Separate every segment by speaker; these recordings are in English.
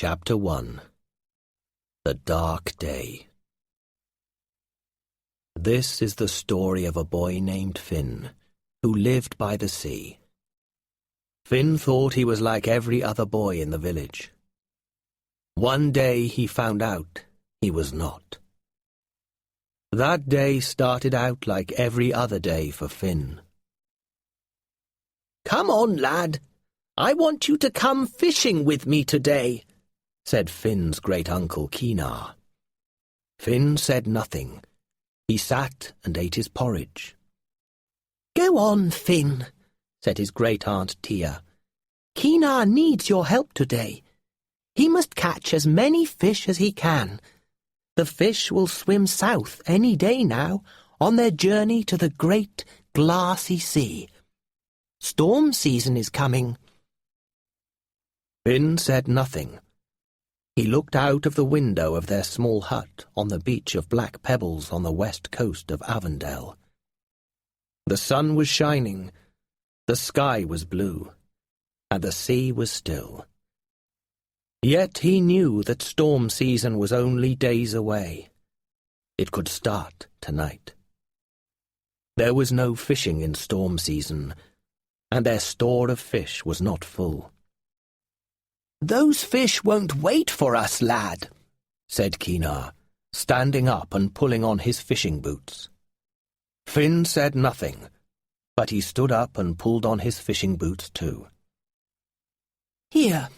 Speaker 1: Chapter 1. The Dark Day. This is the story of a boy named Finn, who lived by the sea. Finn thought he was like every other boy in the village. One day he found out he was not. That day started out like every other day for Finn.
Speaker 2: "Come on, lad. I want you to come fishing with me today," said Finn's great-uncle Kinar.
Speaker 1: Finn said nothing. He sat and ate his porridge.
Speaker 2: "Go on, Finn," said his great-aunt Tia. "Kinar needs your help today. He must catch as many fish as he can. The fish will swim south any day now, on their journey to the great glassy sea. Storm season is coming."
Speaker 1: Finn said nothing. He looked out of the window of their small hut on the beach of black pebbles on the west coast of Avondale. The sun was shining, the sky was blue, and the sea was still. Yet he knew that storm season was only days away. It could start tonight. There was no fishing in storm season, and their store of fish was not full.
Speaker 2: "Those fish won't wait for us, lad,"
Speaker 1: said Kinar, standing up and pulling on his fishing boots. Finn said nothing, but he stood up and pulled on his fishing boots too.
Speaker 2: "Here,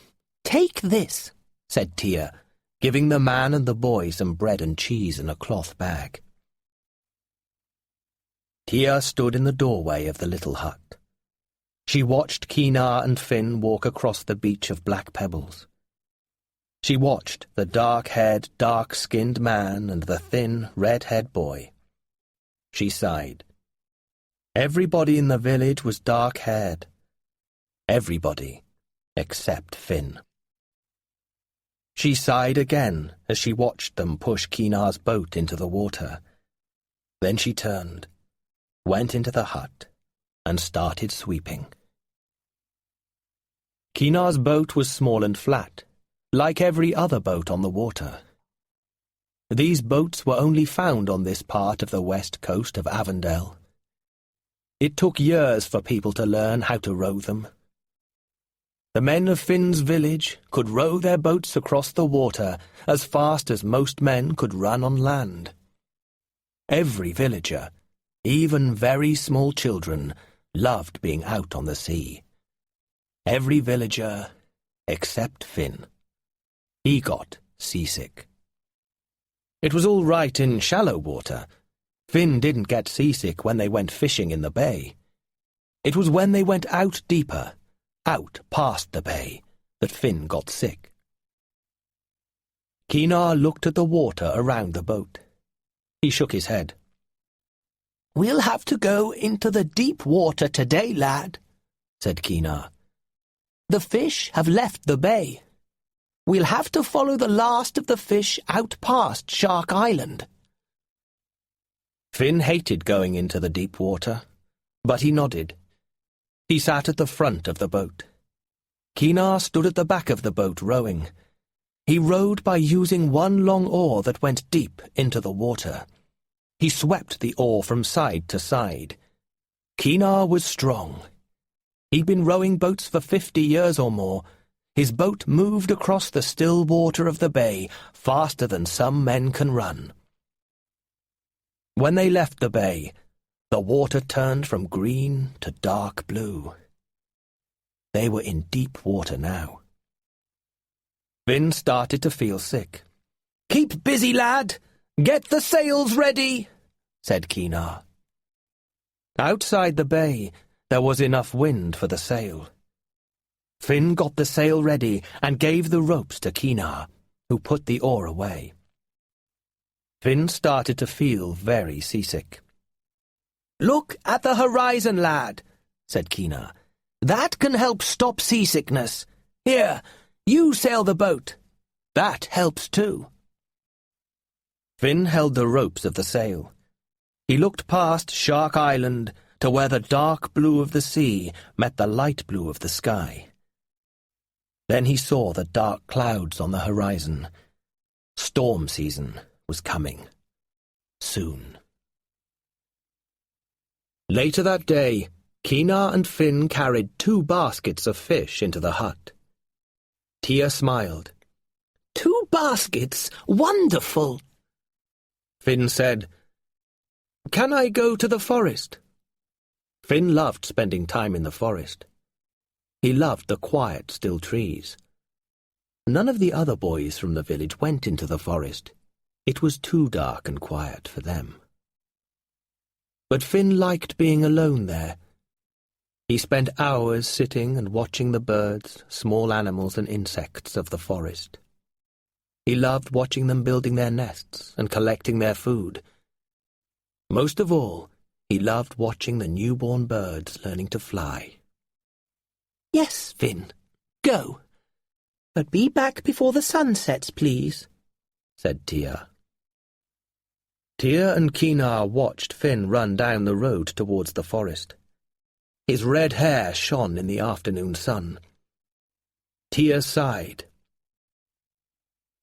Speaker 2: take this,"
Speaker 1: said Tia, giving the man and the boy some bread and cheese in a cloth bag. Tia stood in the doorway of the little hut. She watched Kinar and Finn walk across the beach of black pebbles. She watched the dark-haired, dark-skinned man and the thin, red-haired boy. She sighed. Everybody in the village was dark-haired. Everybody except Finn. She sighed again as she watched them push Kinar's boat into the water. Then she turned, went into the hut, and started sweeping. Kinar's boat was small and flat, like every other boat on the water. These boats were only found on this part of the west coast of Avondale. It took years for people to learn how to row them. The men of Finn's village could row their boats across the water as fast as most men could run on land. Every villager, even very small children, loved being out on the sea. Every villager except Finn. He got seasick. It was all right in shallow water. Finn didn't get seasick when they went fishing in the bay. It was when they went out deeper, out past the bay, that Finn got sick. Kinar looked at the water around the boat. He shook his head.
Speaker 2: "We'll have to go into the deep water today, lad," said Kinar. "The fish have left the bay. We'll have to follow the last of the fish out past Shark Island."
Speaker 1: Finn hated going into the deep water, but he nodded. He sat at the front of the boat. Kinar stood at the back of the boat rowing. He rowed by using one long oar that went deep into the water. He swept the oar from side to side. Kinar was strong. He'd been rowing boats for 50 years or more. His boat moved across the still water of the bay faster than some men can run. When they left the bay, the water turned from green to dark blue. They were in deep water now. Finn started to feel sick.
Speaker 2: "Keep busy, lad! Get the sails ready!" said Kinar.
Speaker 1: Outside the bay, there was enough wind for the sail. Finn got the sail ready and gave the ropes to Kinar, who put the oar away. Finn started to feel very seasick.
Speaker 2: "Look at the horizon, lad," said Kinar. "That can help stop seasickness. Here, you sail the boat. That helps too."
Speaker 1: Finn held the ropes of the sail. He looked past Shark Island to where the dark blue of the sea met the light blue of the sky. Then he saw the dark clouds on the horizon. Storm season was coming. Soon. Later that day, Keenar and Finn carried 2 baskets of fish into the hut. Tia smiled.
Speaker 2: 2 baskets? Wonderful!
Speaker 1: Finn said, "Can I go to the forest?" Finn loved spending time in the forest. He loved the quiet, still trees. None of the other boys from the village went into the forest. It was too dark and quiet for them. But Finn liked being alone there. He spent hours sitting and watching the birds, small animals and insects of the forest. He loved watching them building their nests and collecting their food. Most of all, he loved watching the newborn birds learning to fly.
Speaker 2: "Yes, Finn, go. But be back before the sun sets, please,"
Speaker 1: said Tia. Tia and Keenar watched Finn run down the road towards the forest. His red hair shone in the afternoon sun. Tia sighed.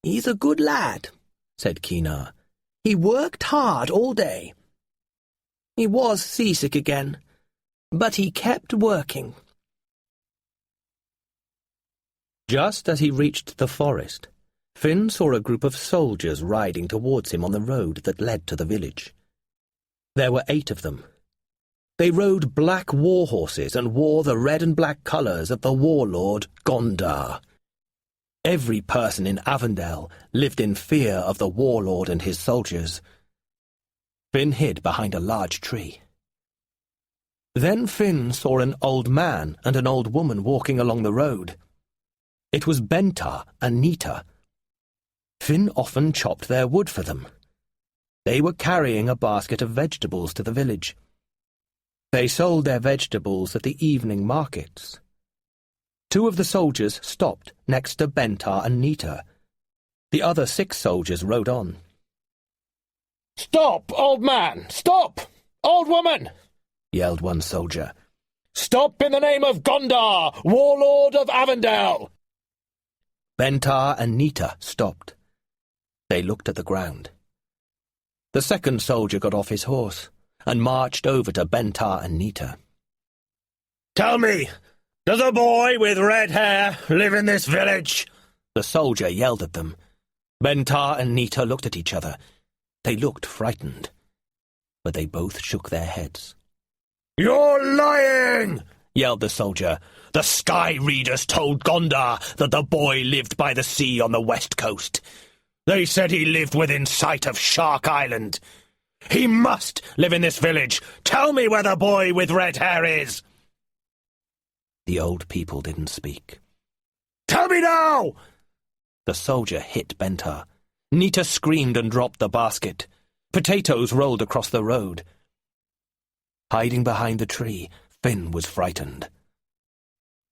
Speaker 2: "He's a good lad," said Keenar. "He worked hard all day. He was seasick again, but he kept working."
Speaker 1: Just as he reached the forest, Finn saw a group of soldiers riding towards him on the road that led to the village. There were 8 of them. They rode black war horses and wore the red and black colours of the warlord Gondar. Every person in Avondale lived in fear of the warlord and his soldiers. Finn hid behind a large tree. Then Finn saw an old man and an old woman walking along the road. It was Bentar and Nita. Finn often chopped their wood for them. They were carrying a basket of vegetables to the village. They sold their vegetables at the evening markets. 2 of the soldiers stopped next to Bentar and Nita. The other 6 soldiers rode on. "Stop, old man! Stop! Old woman!" yelled one soldier. "Stop in the name of Gondar, warlord of Avondale!" Bentar and Nita stopped. They looked at the ground. The second soldier got off his horse and marched over to Bentar and Nita. "Tell me, does a boy with red hair live in this village?" The soldier yelled at them. Bentar and Nita looked at each other. They looked frightened, but they both shook their heads. "You're lying!" yelled the soldier. "The sky readers told Gondar that the boy lived by the sea on the west coast. They said he lived within sight of Shark Island. He must live in this village. Tell me where the boy with red hair is." The old people didn't speak. "Tell me now!" The soldier hit Bentar. Nita screamed and dropped the basket. Potatoes rolled across the road. Hiding behind the tree, Finn was frightened.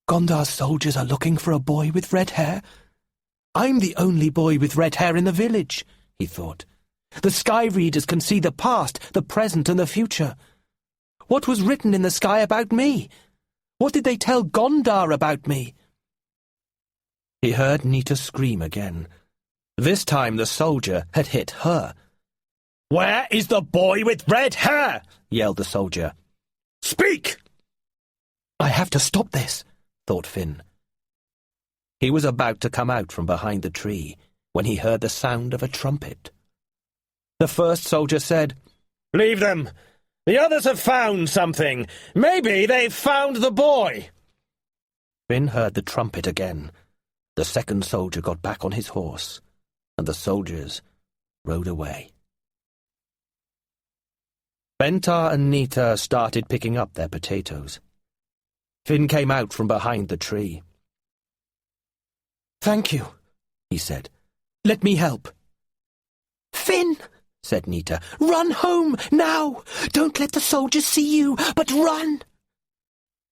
Speaker 1: "Gondar's soldiers are looking for a boy with red hair. I'm the only boy with red hair in the village," he thought. "The sky readers can see the past, the present, and the future. What was written in the sky about me? What did they tell Gondar about me?" He heard Nita scream again. This time the soldier had hit her. "Where is the boy with red hair?" yelled the soldier. "Speak!" "I have to stop this," thought Finn. He was about to come out from behind the tree when he heard the sound of a trumpet. The first soldier said, "Leave them. The others have found something. Maybe they've found the boy." Finn heard the trumpet again. The second soldier got back on his horse, and the soldiers rode away. Bentar and Nita started picking up their potatoes. Finn came out from behind the tree. "Thank you," he said. "Let me help."
Speaker 2: "Finn," said Nita, "run home, now! Don't let the soldiers see you, but run!"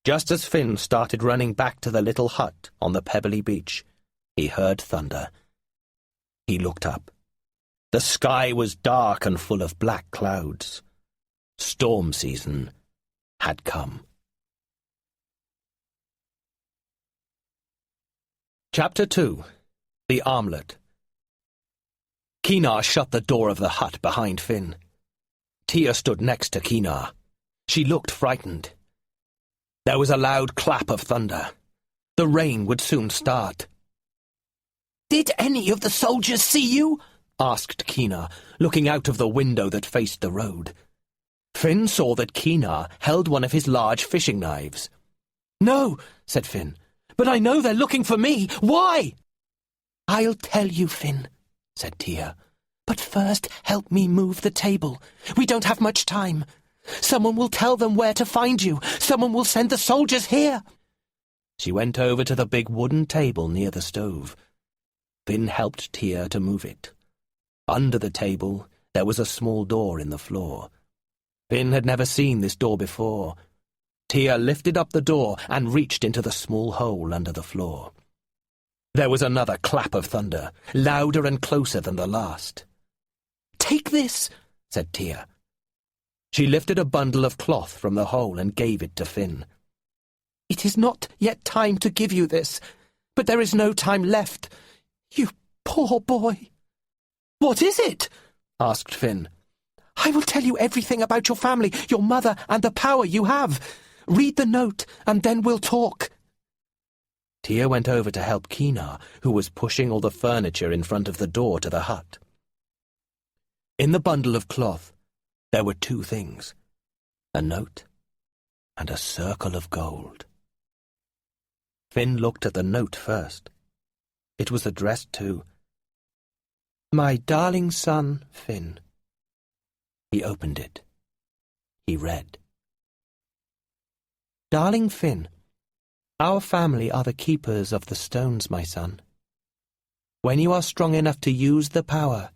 Speaker 1: Just as Finn started running back to the little hut on the pebbly beach, he heard thunder. He looked up. The sky was dark and full of black clouds. Storm season had come. Chapter 2. The Armlet. Kinar shut the door of the hut behind Finn. Tia stood next to Kinar. She looked frightened. There was a loud clap of thunder. The rain would soon start.
Speaker 2: "Did any of the soldiers see you?"
Speaker 1: asked Kinar, looking out of the window that faced the road. Finn saw that Kinar held one of his large fishing knives.
Speaker 2: "No," said Finn, "but I know they're looking for me. Why?" "I'll tell you, Finn," said Tia. "But first help me move the table. We don't have much time. Someone will tell them where to find you. Someone will send the soldiers here."
Speaker 1: She went over to the big wooden table near the stove. Finn helped Tia to move it. Under the table, there was a small door in the floor. Finn had never seen this door before. Tia lifted up the door and reached into the small hole under the floor. There was another clap of thunder, louder and closer than the last.
Speaker 2: "Take this,"
Speaker 1: said Tia. She lifted a bundle of cloth from the hole and gave it to Finn.
Speaker 2: "It is not yet time to give you this, but there is no time left. You poor boy." "What is it?"
Speaker 1: asked Finn.
Speaker 2: "I will tell you everything about your family, your mother, and the power you have. Read the note, and then we'll talk."
Speaker 1: Tia went over to help Kinar, who was pushing all the furniture in front of the door to the hut. In the bundle of cloth, there were two things: a note and a circle of gold. Finn looked at the note first. It was addressed to "My darling son, Finn." He opened it. He read, "Darling Finn, our family are the keepers of the stones, my son. When you are strong enough to use the power,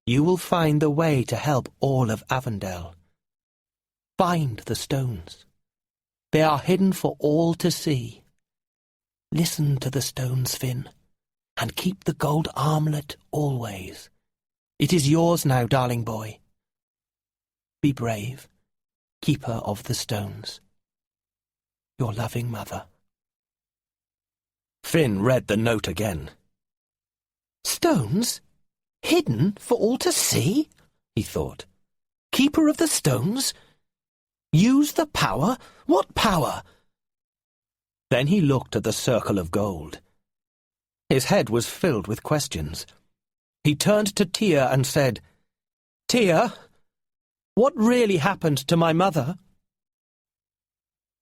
Speaker 1: you will find the way to help all of Avondale. Find the stones. They are hidden for all to see. Listen to the stones, Finn, and keep the gold armlet always. It is yours now, darling boy. Be brave, keeper of the stones. Your loving mother." Finn read the note again.
Speaker 2: "Stones? Hidden for all to see?" he thought. "Keeper of the stones? Use the power? What power?"
Speaker 1: Then he looked at the circle of gold. His head was filled with questions. He turned to Tia and said, "Tia, what really happened to my mother?"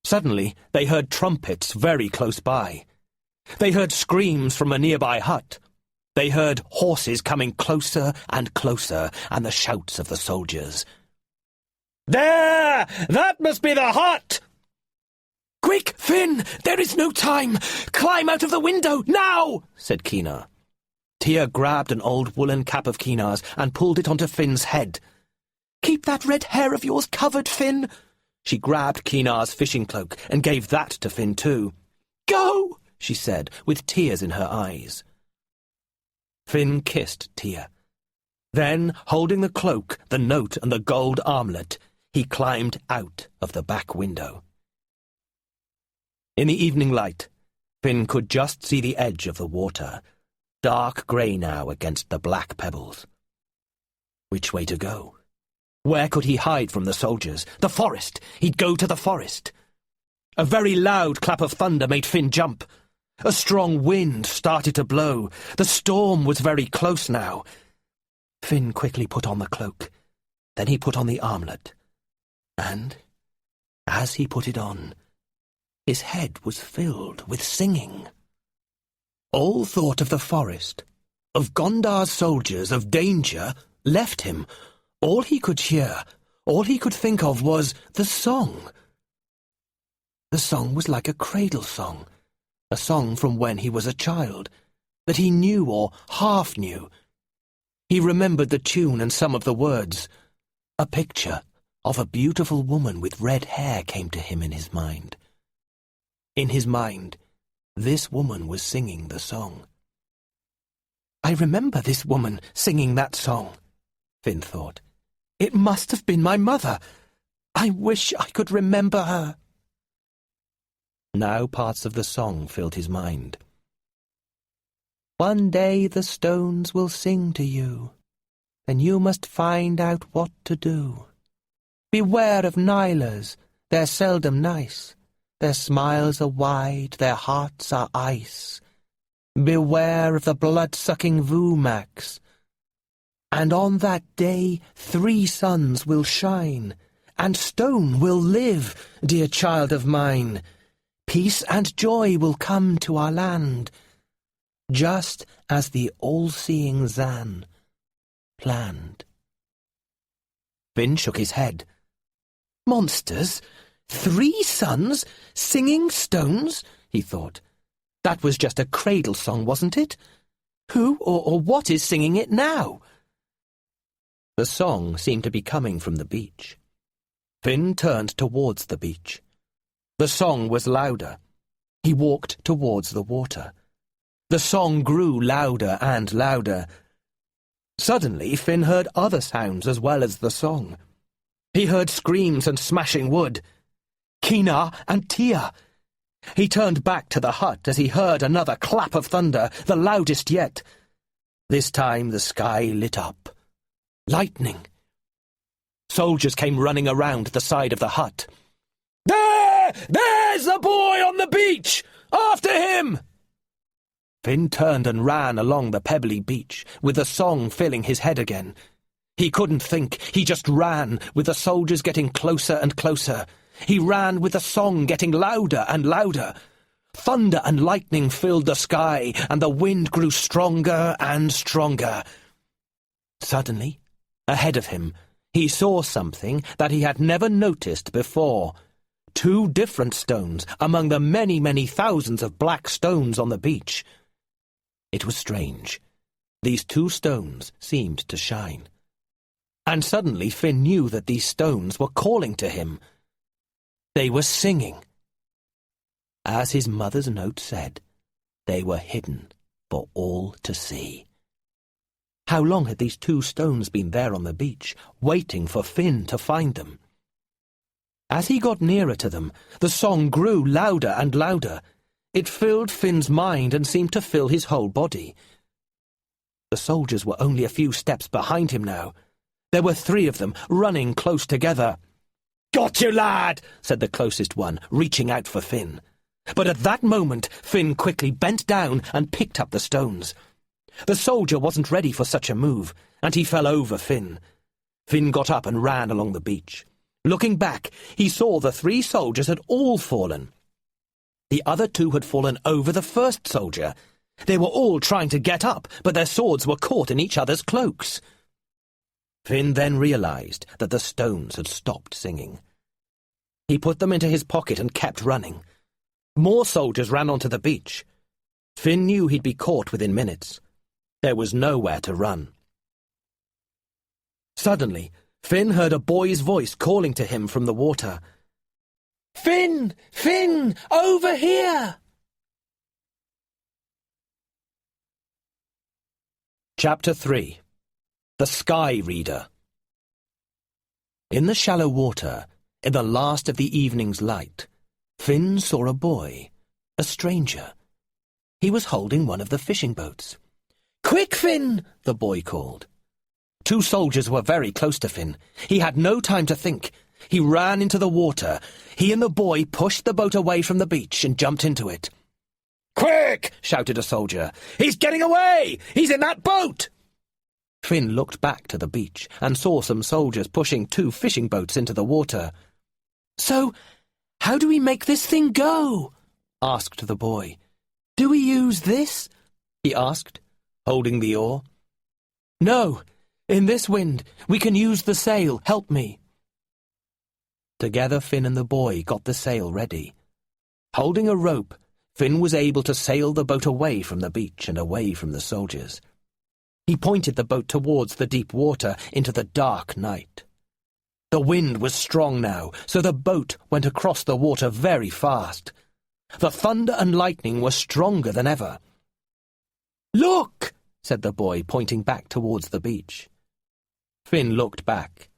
Speaker 1: Suddenly, they heard trumpets very close by. They heard screams from a nearby hut. They heard horses coming closer and closer, and the shouts of the soldiers. "There! That must be the hut!"
Speaker 2: "Quick, Finn! There is no time! Climb out of the window, now!" said Kinar.
Speaker 1: Tia grabbed an old woolen cap of Kinar's and pulled it onto Finn's head.
Speaker 2: "Keep that red hair of yours covered, Finn!"
Speaker 1: She grabbed Kinar's fishing cloak and gave that to Finn too.
Speaker 2: "Go!"
Speaker 1: she said, with tears in her eyes. Finn kissed Tia. Then, holding the cloak, the note, and the gold armlet, he climbed out of the back window. In the evening light, Finn could just see the edge of the water, dark grey now against the black pebbles. Which way to go? Where could he hide from the soldiers? The forest! He'd go to the forest! A very loud clap of thunder made Finn jump. A strong wind started to blow. The storm was very close now. Finn quickly put on the cloak. Then he put on the armlet. And, as he put it on, his head was filled with singing. All thought of the forest, of Gondar's soldiers, of danger, left him. All he could hear, all he could think of was the song. The song was like a cradle song, a song from when he was a child, that he knew or half knew. He remembered the tune and some of the words. A picture of a beautiful woman with red hair came to him in his mind. In his mind, this woman was singing the song. "I remember this woman singing that song," Finn thought. "It must have been my mother. I wish I could remember her." Now parts of the song filled his mind.
Speaker 2: One day the stones will sing to you, then you must find out what to do. Beware of Nylers, they're seldom nice. Their smiles are wide, their hearts are ice. Beware of the blood-sucking Vumax. And on that day 3 suns will shine, and stone will live, dear child of mine. Peace and joy will come to our land, just as the all-seeing Zan planned. Finn shook his head. Monsters? 3 suns? Singing stones? He thought. That was just a cradle song, wasn't it? Who or what is singing it now? The song seemed to be coming from the beach. Finn turned towards the beach. The song was louder. He walked towards the water. The song grew louder and louder. Suddenly, Finn heard other sounds as well as the song. He heard screams and smashing wood. Kina and Tia. He turned back to the hut as he heard another clap of thunder, the loudest yet. This time the sky lit up. Lightning. Soldiers came running around the side of the hut. There's the boy on the beach! After him! Finn turned and ran along the pebbly beach, with the song filling his head again. He couldn't think, he just ran, with the soldiers getting closer and closer. He ran with the song getting louder and louder. Thunder and lightning filled the sky, and the wind grew stronger and stronger. Suddenly, ahead of him, he saw something that he had never noticed before. 2 different stones among the many, many thousands of black stones on the beach. It was strange. These 2 stones seemed to shine. And suddenly Finn knew that these stones were calling to him. They were singing. As his mother's note said, they were hidden for all to see. How long had these 2 stones been there on the beach, waiting for Finn to find them? As he got nearer to them, the song grew louder and louder. It filled Finn's mind and seemed to fill his whole body. The soldiers were only a few steps behind him now. There were 3 of them, running close together. "Got you, lad!" said the closest one, reaching out for Finn. But at that moment, Finn quickly bent down and picked up the stones. The soldier wasn't ready for such a move, and he fell over Finn. Finn got up and ran along the beach. Looking back, he saw the 3 soldiers had all fallen. The other 2 had fallen over the first soldier. They were all trying to get up, but their swords were caught in each other's cloaks. Finn then realized that the stones had stopped singing. He put them into his pocket and kept running. More soldiers ran onto the beach. Finn knew he'd be caught within minutes. There was nowhere to run. Suddenly, Finn heard a boy's voice calling to him from the water. "Finn! Finn! Over here!" Chapter 3. The Sky Reader. In the shallow water, in the last of the evening's light, Finn saw a boy, a stranger. He was holding one of the fishing boats. "Quick, Finn!" the boy called. 2 soldiers were very close to Finn. He had no time to think. He ran into the water. He and the boy pushed the boat away from the beach and jumped into it. "Quick!" shouted a soldier. "He's getting away! He's in that boat!" Finn looked back to the beach and saw some soldiers pushing 2 fishing boats into the water. "So, how do we make this thing go?" asked the boy. "Do we use this?" he asked, holding the oar. "No. In this wind, we can use the sail. Help me." Together, Finn and the boy got the sail ready. Holding a rope, Finn was able to sail the boat away from the beach and away from the soldiers. He pointed the boat towards the deep water into the dark night. The wind was strong now, so the boat went across the water very fast. The thunder and lightning were stronger than ever. "Look!" said the boy, pointing back towards the beach. Finn looked back,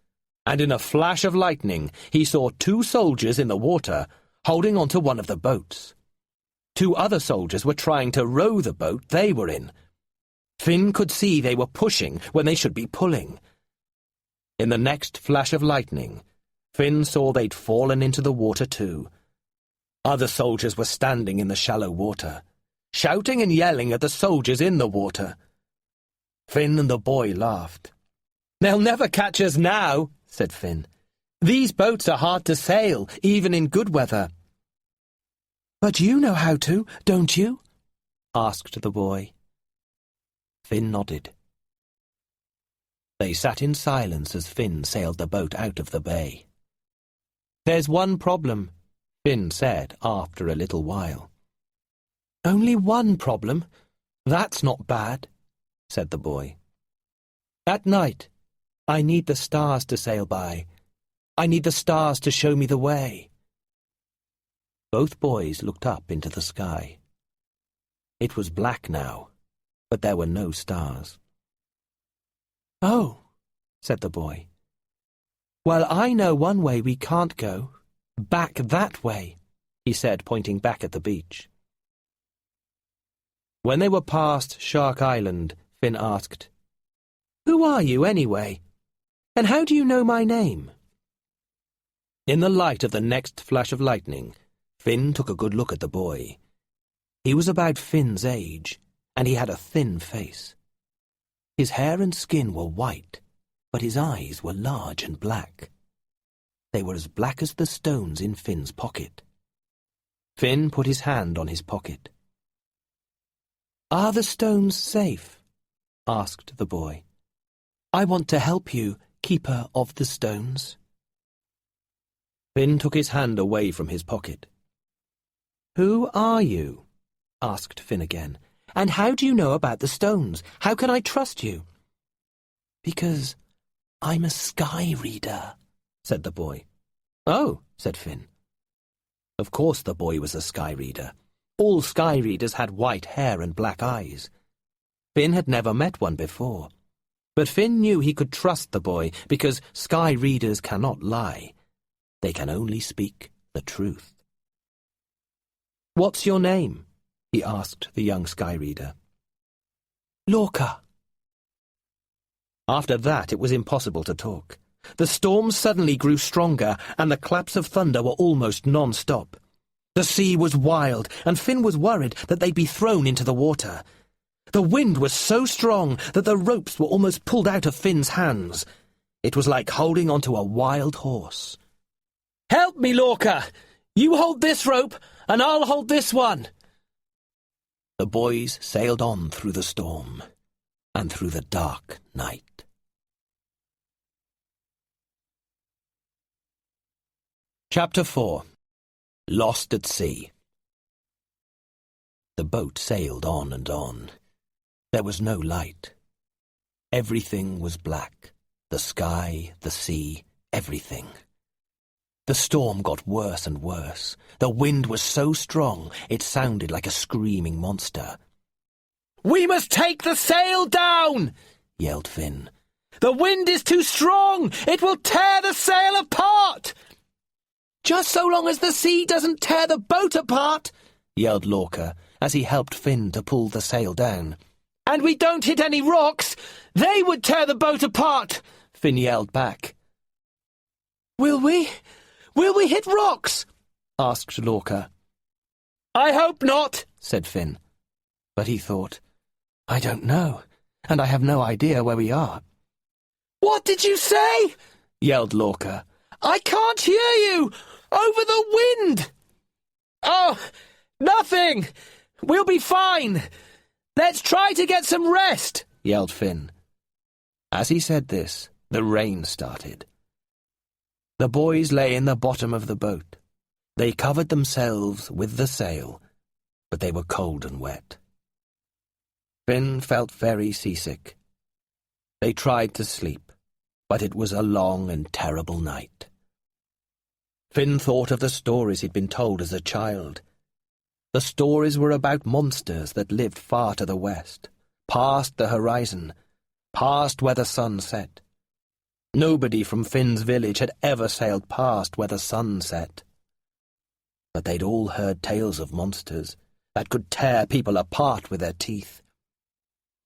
Speaker 2: and in a flash of lightning he saw 2 soldiers in the water holding onto one of the boats. 2 other soldiers were trying to row the boat they were in.
Speaker 1: Finn could see they were pushing when they should be pulling. In the next flash of lightning, Finn saw they'd fallen into the water too. Other soldiers were standing in the shallow water, shouting and yelling at the soldiers in the water. Finn and the boy laughed. "They'll never catch us now," said Finn. "These boats are hard to sail, even in good weather." "But you know how to, don't you?" asked the boy. Finn nodded. They sat in silence as Finn sailed the boat out of the bay. "There's one problem," Finn said after a little while. "Only one problem? That's not bad," said the boy. "At night, I need the stars to sail by. I need the stars to show me the way." Both boys looked up into the sky. It was black now, but there were no stars. "Oh," said the boy. "Well, I know one way we can't go. Back that way," he said, pointing back at the beach. When they were past Shark Island, Finn asked, "Who are you, anyway? And how do you know my name?" In the light of the next flash of lightning, Finn took a good look at the boy. He was about Finn's age, and he had a thin face. His hair and skin were white, but his eyes were large and black. They were as black as the stones in Finn's pocket. Finn put his hand on his pocket. "Are the stones safe?" asked the boy. "I want to help you, keeper of the stones." Finn took his hand away from his pocket. "Who are you?" asked Finn again. "And how do you know about the stones? How can I trust you?" "Because I'm a sky reader," said the boy. "Oh," said Finn. Of course the boy was a sky reader. All sky readers had white hair and black eyes. Finn had never met one before. But Finn knew he could trust the boy because sky readers cannot lie. They can only speak the truth. "What's your name?" he asked the young sky reader. "Lorca." After that it was impossible to talk. The storm suddenly grew stronger, and the claps of thunder were almost non-stop. The sea was wild, and Finn was worried that they'd be thrown into the water. The wind was so strong that the ropes were almost pulled out of Finn's hands. It was like holding onto a wild horse. "Help me, Lorca! You hold this rope, and I'll hold this one." The boys sailed on through the storm, and through the dark night. Chapter 4. Lost at Sea. The boat sailed on and on. There was no light. Everything was black. The sky, the sea, everything. The storm got worse and worse. The wind was so strong it sounded like a screaming monster. "We must take the sail down!" yelled Finn. "The wind is too strong! It will tear the sail apart!" "Just so long as the sea doesn't tear the boat apart," yelled Lorca as he helped Finn to pull the sail down. "And we don't hit any rocks! They would tear the boat apart!" Finn yelled back. Will we? Will we hit rocks?" asked Lorca. "I hope not," said Finn. But he thought, "I don't know, and I have no idea where we are." "What did you say?" yelled Lorca. "I can't hear you! Over the wind!" "Oh, nothing! We'll be fine! Let's try to get some rest!" yelled Finn. As he said this, the rain started. The boys lay in the bottom of the boat. They covered themselves with the sail, but they were cold and wet. Finn felt very seasick. They tried to sleep, but it was a long and terrible night. Finn thought of the stories he'd been told as a child. The stories were about monsters that lived far to the west, past the horizon, past where the sun set. Nobody from Finn's village had ever sailed past where the sun set. But they'd all heard tales of monsters that could tear people apart with their teeth.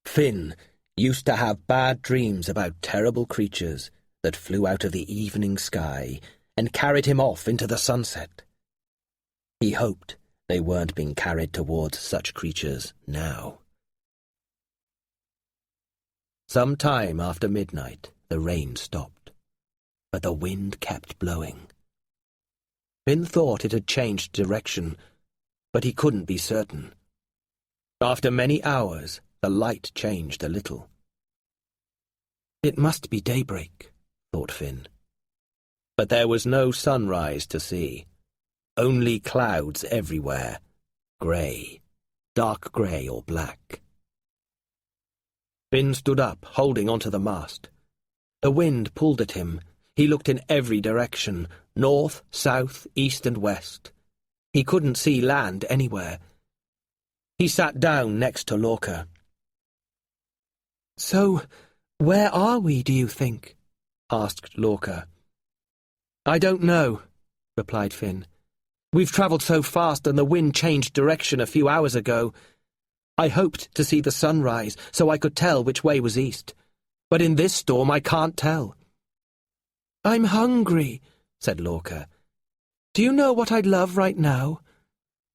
Speaker 1: Finn used to have bad dreams about terrible creatures that flew out of the evening sky and carried him off into the sunset. He hoped they weren't being carried towards such creatures now. Some time after midnight, the rain stopped, but the wind kept blowing. Finn thought it had changed direction, but he couldn't be certain. After many hours, the light changed a little. It must be daybreak, thought Finn. But there was no sunrise to see. Only clouds everywhere, grey, dark grey or black. Finn stood up, holding onto the mast. The wind pulled at him. He looked in every direction, north, south, east and west. He couldn't see land anywhere. He sat down next to Lorca.
Speaker 2: "So, where are we, do you think?" asked Lorca.
Speaker 1: "I don't know," replied Finn. "We've travelled so fast and the wind changed direction a few hours ago. I hoped to see the sunrise so I could tell which way was east. But in this storm I can't tell."
Speaker 2: "I'm hungry," said Lorca. "Do you know what I'd love right now?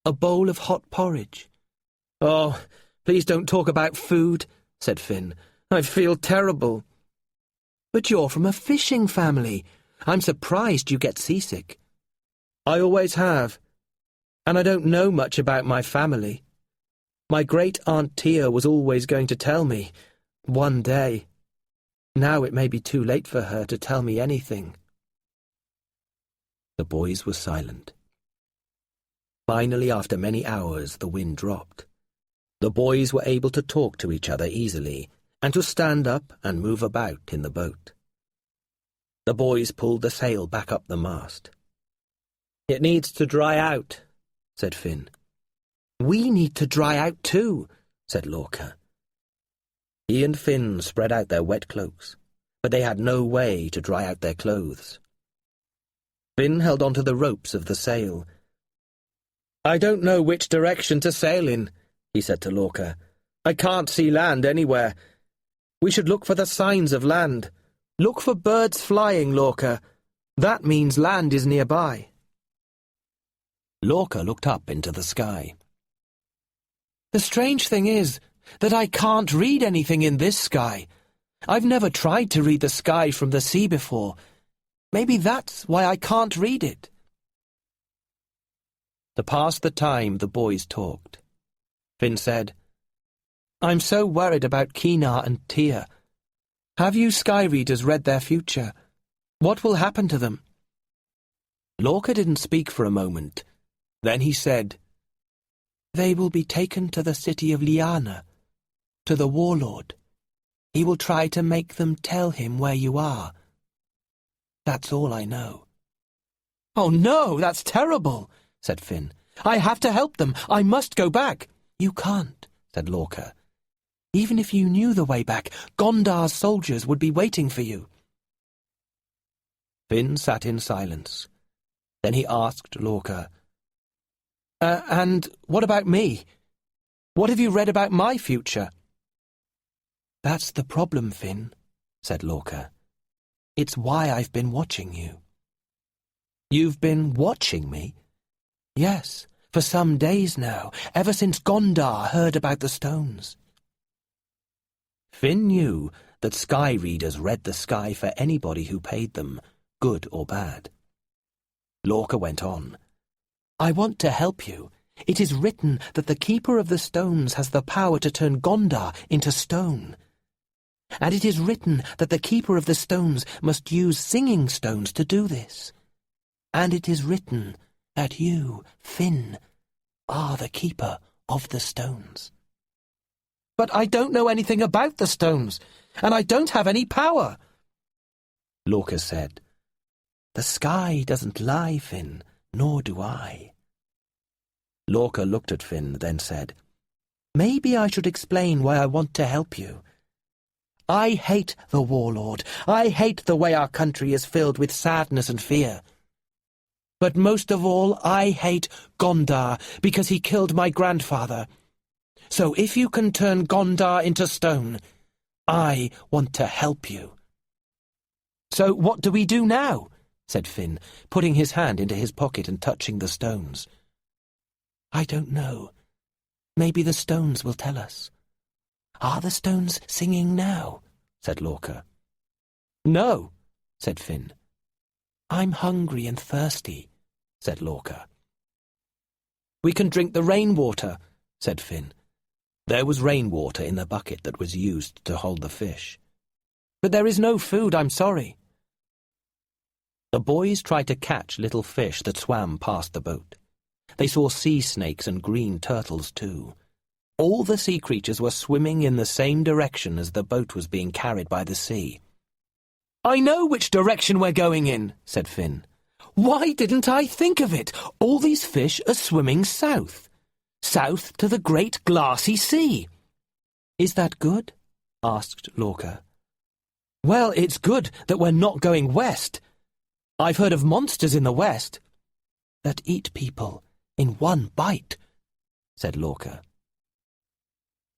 Speaker 2: A bowl of hot porridge."
Speaker 1: "Oh, please don't talk about food," said Finn. "I feel terrible."
Speaker 2: "But you're from a fishing family. I'm surprised you get seasick."
Speaker 1: "I always have. And I don't know much about my family. My great-aunt Tia was always going to tell me, one day. Now it may be too late for her to tell me anything." The boys were silent. Finally, after many hours, the wind dropped. The boys were able to talk to each other easily and to stand up and move about in the boat. The boys pulled the sail back up the mast. "It needs to dry out," said Finn.
Speaker 2: "We need to dry out too," said Lorca.
Speaker 1: He and Finn spread out their wet cloaks, but they had no way to dry out their clothes. Finn held onto the ropes of the sail. "I don't know which direction to sail in," he said to Lorca. "I can't see land anywhere. We should look for the signs of land. Look for birds flying, Lorca. That means land is nearby." Lorca looked up into the sky.
Speaker 2: "The strange thing is that I can't read anything in this sky. I've never tried to read the sky from the sea before. Maybe that's why I can't read it."
Speaker 1: To pass the time, the boys talked. Finn said, "I'm so worried about Keenar and Tia. Have you sky readers read their future? What will happen to them?" Lorca didn't speak for a moment. Then he said,
Speaker 2: "They will be taken to the city of Liana, to the warlord. He will try to make them tell him where you are. That's all I know."
Speaker 1: "Oh no, that's terrible," said Finn. "I have to help them. I must go back."
Speaker 2: "You can't," said Lorca. "Even if you knew the way back, Gondar's soldiers would be waiting for you."
Speaker 1: Finn sat in silence. Then he asked Lorca, And what about me? What have you read about my future?"
Speaker 2: "That's the problem, Finn," said Lorca. "It's why I've been watching you."
Speaker 1: "You've been watching me?"
Speaker 2: "Yes, for some days now, ever since Gondar heard about the stones."
Speaker 1: Finn knew that sky readers read the sky for anybody who paid them, good or bad. Lorca went on.
Speaker 2: "I want to help you. It is written that the Keeper of the Stones has the power to turn Gondar into stone. And it is written that the Keeper of the Stones must use singing stones to do this. And it is written that you, Finn, are the Keeper of the Stones."
Speaker 1: "But I don't know anything about the stones, and I don't have any power," Lorca said.
Speaker 2: "The sky doesn't lie, Finn, nor do I."
Speaker 1: Lorca looked at Finn, then said,
Speaker 2: "Maybe I should explain why I want to help you. I hate the warlord. I hate the way our country is filled with sadness and fear. But most of all, I hate Gondar because he killed my grandfather. So if you can turn Gondar into stone, I want to help you." "So what do we do now?" said Finn, putting his hand into his pocket and touching the stones. "I don't know. Maybe the stones will tell us." "Are the stones singing now?" said Lorca. "No," said Finn. "I'm hungry and thirsty," said Lorca. "We can drink the rainwater," said Finn. There was rainwater in the bucket that was used to hold the fish. "But there is no food, I'm sorry." The boys tried to catch little fish that swam past the boat. They saw sea snakes and green turtles too. All the sea creatures were swimming in the same direction as the boat was being carried by the sea. "I know which direction we're going in," said Finn. "Why didn't I think of it? All these fish are swimming south. South to the great glassy sea." "Is that good?" asked Lorca. "Well, it's good that we're not going west. I've heard of monsters in the west that eat people in one bite," said Lorca.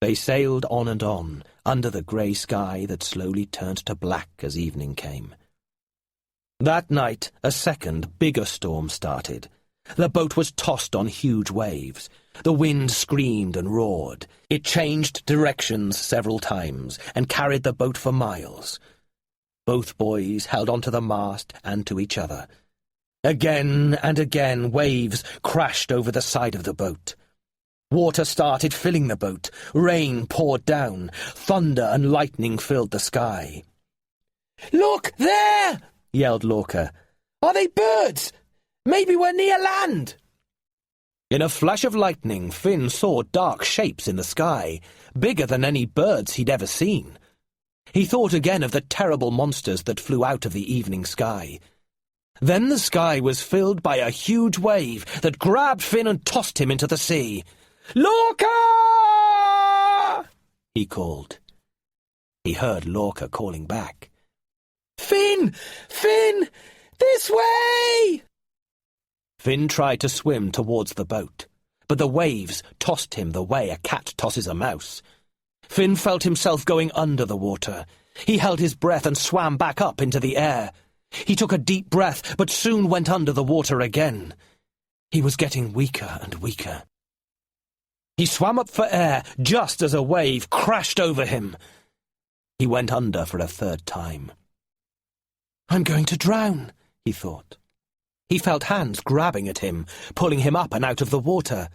Speaker 2: They sailed on and on, under the grey sky that slowly turned to black as evening came. That night, a second, bigger storm started. The boat was tossed on huge waves. The wind screamed and roared. It changed directions several times and carried the boat for miles. Both boys held onto the mast and to each other. Again and again, waves crashed over the side of the boat. Water started filling the boat. Rain poured down. Thunder and lightning filled the sky. "Look, there!" yelled Lorca. "Are they birds? Maybe we're near land." In a flash of lightning, Finn saw dark shapes in the sky, bigger than any birds he'd ever seen. He thought again of the terrible monsters that flew out of the evening sky. Then the sky was filled by a huge wave that grabbed Finn and tossed him into the sea. "Lorca!" he called. He heard Lorca calling back. "Finn! Finn! This way!" Finn tried to swim towards the boat, but the waves tossed him the way a cat tosses a mouse. Finn felt himself going under the water. He held his breath and swam back up into the air. He took a deep breath, but soon went under the water again. He was getting weaker and weaker. He swam up for air just as a wave crashed over him. He went under for a third time. "I'm going to drown," he thought. He felt hands grabbing at him, pulling him up and out of the water.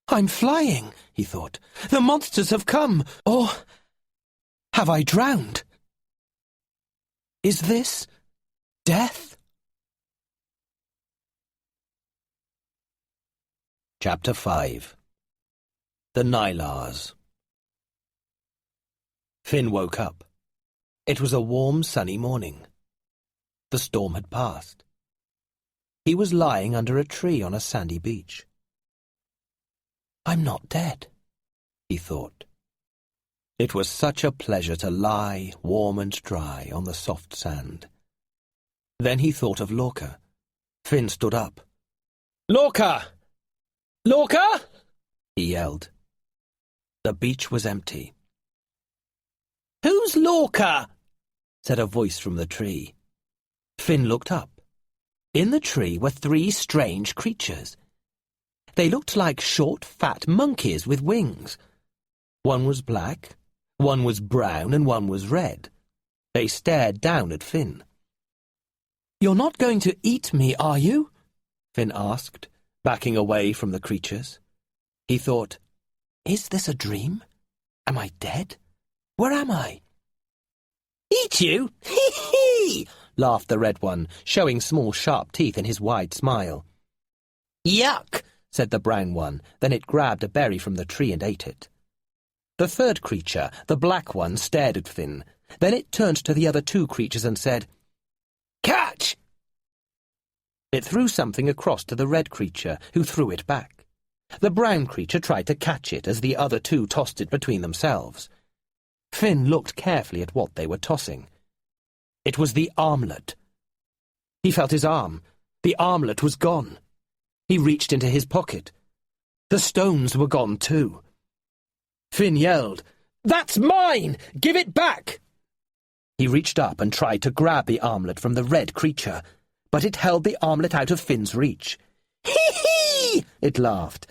Speaker 2: "I'm flying," he thought. "The monsters have come, or have I drowned? Is this death?" Chapter 5. The Nylars. Finn woke up. It was a warm, sunny morning. The storm had passed. He was lying under a tree on a sandy beach. "I'm not dead," he thought. It was such a pleasure to lie, warm and dry, on the soft sand. Then he thought of Lorca. Finn stood up. "Lorca! Lorca!" he yelled. The beach was empty. "Who's Lorca?" said a voice from the tree. Finn looked up. In the tree were 3 strange creatures. They looked like short, fat monkeys with wings. One was black, one was brown, and one was red. They stared down at Finn. "You're not going to eat me, are you?" Finn asked, backing away from the creatures. He thought, "Is this a dream? Am I dead? Where am I?" "Eat you? Hee-hee!" laughed the red one, showing small sharp teeth in his wide smile. "Yuck!" said the brown one. Then it grabbed a berry from the tree and ate it. The third creature, the black one, stared at Finn. Then it turned to the other 2 creatures and said, "Catch!" It threw something across to the red creature, who threw it back. The brown creature tried to catch it as the other 2 tossed it between themselves. Finn looked carefully at what they were tossing. It was the armlet. He felt his arm. The armlet was gone. He reached into his pocket. The stones were gone too.
Speaker 1: Finn yelled, "That's mine! Give it back!" He reached up and tried to grab the armlet from the red creature, but it held the armlet out of Finn's reach. "Hee-hee!" it laughed.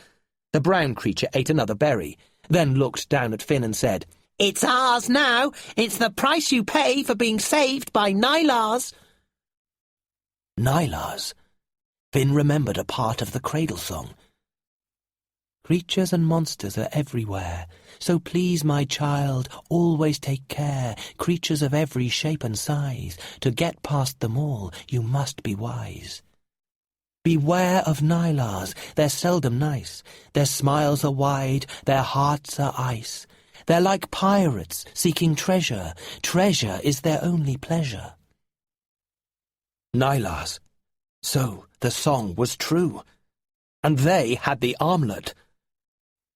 Speaker 1: The brown creature ate another berry, then looked down at Finn and said, "It's ours now. It's the price you pay for being saved by Nylars." Nylars? Finn remembered a part of the cradle song. "Creatures and monsters are everywhere, so please, my child, always take care. Creatures of every shape and size. To get past them all, you must be wise. Beware of Nylars, they're seldom nice. Their smiles are wide, their hearts are ice. They're like pirates seeking treasure. Treasure is their only pleasure." Nylars. So the song was true. And they had the armlet.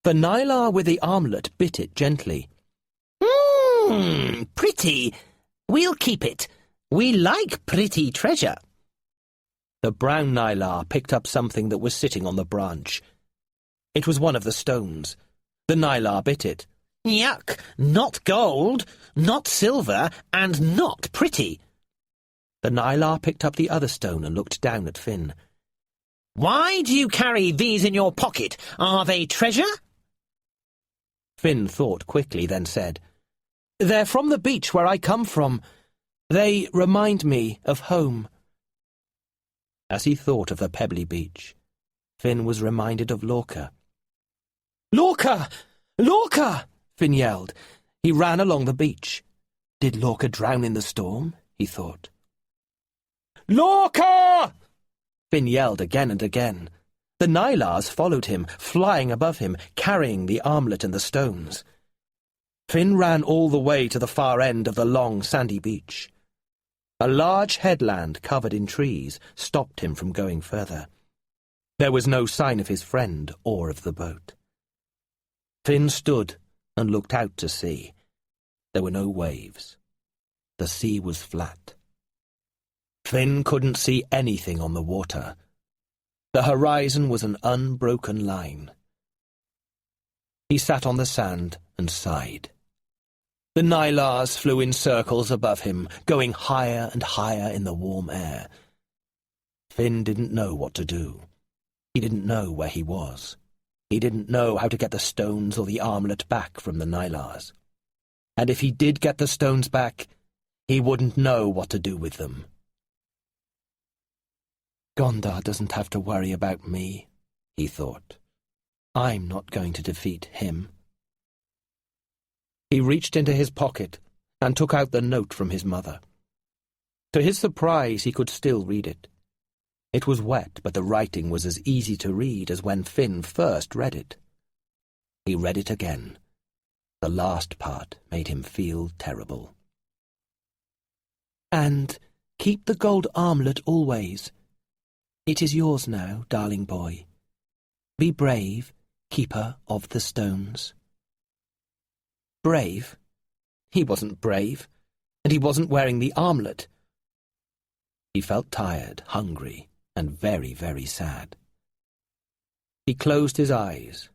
Speaker 1: The Nylar with the armlet bit it gently. Pretty. We'll keep it. We like pretty treasure." The brown Nylar picked up something that was sitting on the branch. It was one of the stones. The Nylar bit it. "Yuck! Not gold, not silver, and not pretty." The Nylar picked up the other stone and looked down at Finn. "Why do you carry these in your pocket? Are they treasure?" Finn thought quickly, then said, "They're from the beach where I come from. They remind me of home." As he thought of the pebbly beach, Finn was reminded of Lorca. "Lorca! Lorca!" Finn yelled. He ran along the beach. Did Lorca drown in the storm? He thought. "Lorca!" Finn yelled again and again. The Nylars followed him, flying above him, carrying the armlet and the stones. Finn ran all the way to the far end of the long, sandy beach. A large headland covered in trees stopped him from going further. There was no sign of his friend or of the boat. Finn stood and looked out to sea. There were no waves. The sea was flat. Finn couldn't see anything on the water. The horizon was an unbroken line. He sat on the sand and sighed. The Nylars flew in circles above him, going higher and higher in the warm air. Finn didn't know what to do. He didn't know where he was. He didn't know how to get the stones or the armlet back from the Nylars. And if he did get the stones back, he wouldn't know what to do with them. "Gondar doesn't have to worry about me," he thought. "I'm not going to defeat him." He reached into his pocket and took out the note from his mother. To his surprise, he could still read it. It was wet, but the writing was as easy to read as when Finn first read it. He read it again. The last part made him feel terrible. "And keep the gold armlet always. It is yours now, darling boy. Be brave, keeper of the stones." Brave? He wasn't brave, and he wasn't wearing the armlet. He felt tired, hungry, and very, very sad. He closed his eyes.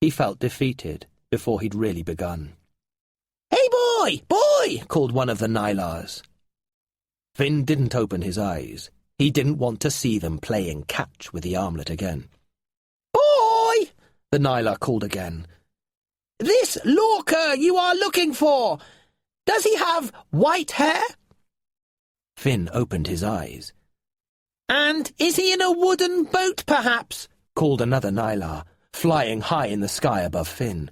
Speaker 1: He felt defeated before he'd really begun. "Hey, boy! Boy!" called one of the Nylars. Finn didn't open his eyes. He didn't want to see them playing catch with the armlet again. "Boy!" the Nylar called again. "This Lorca you are looking for, does he have white hair?" Finn opened his eyes. "And is he in a wooden boat, perhaps?" called another Nylar, flying high in the sky above Finn.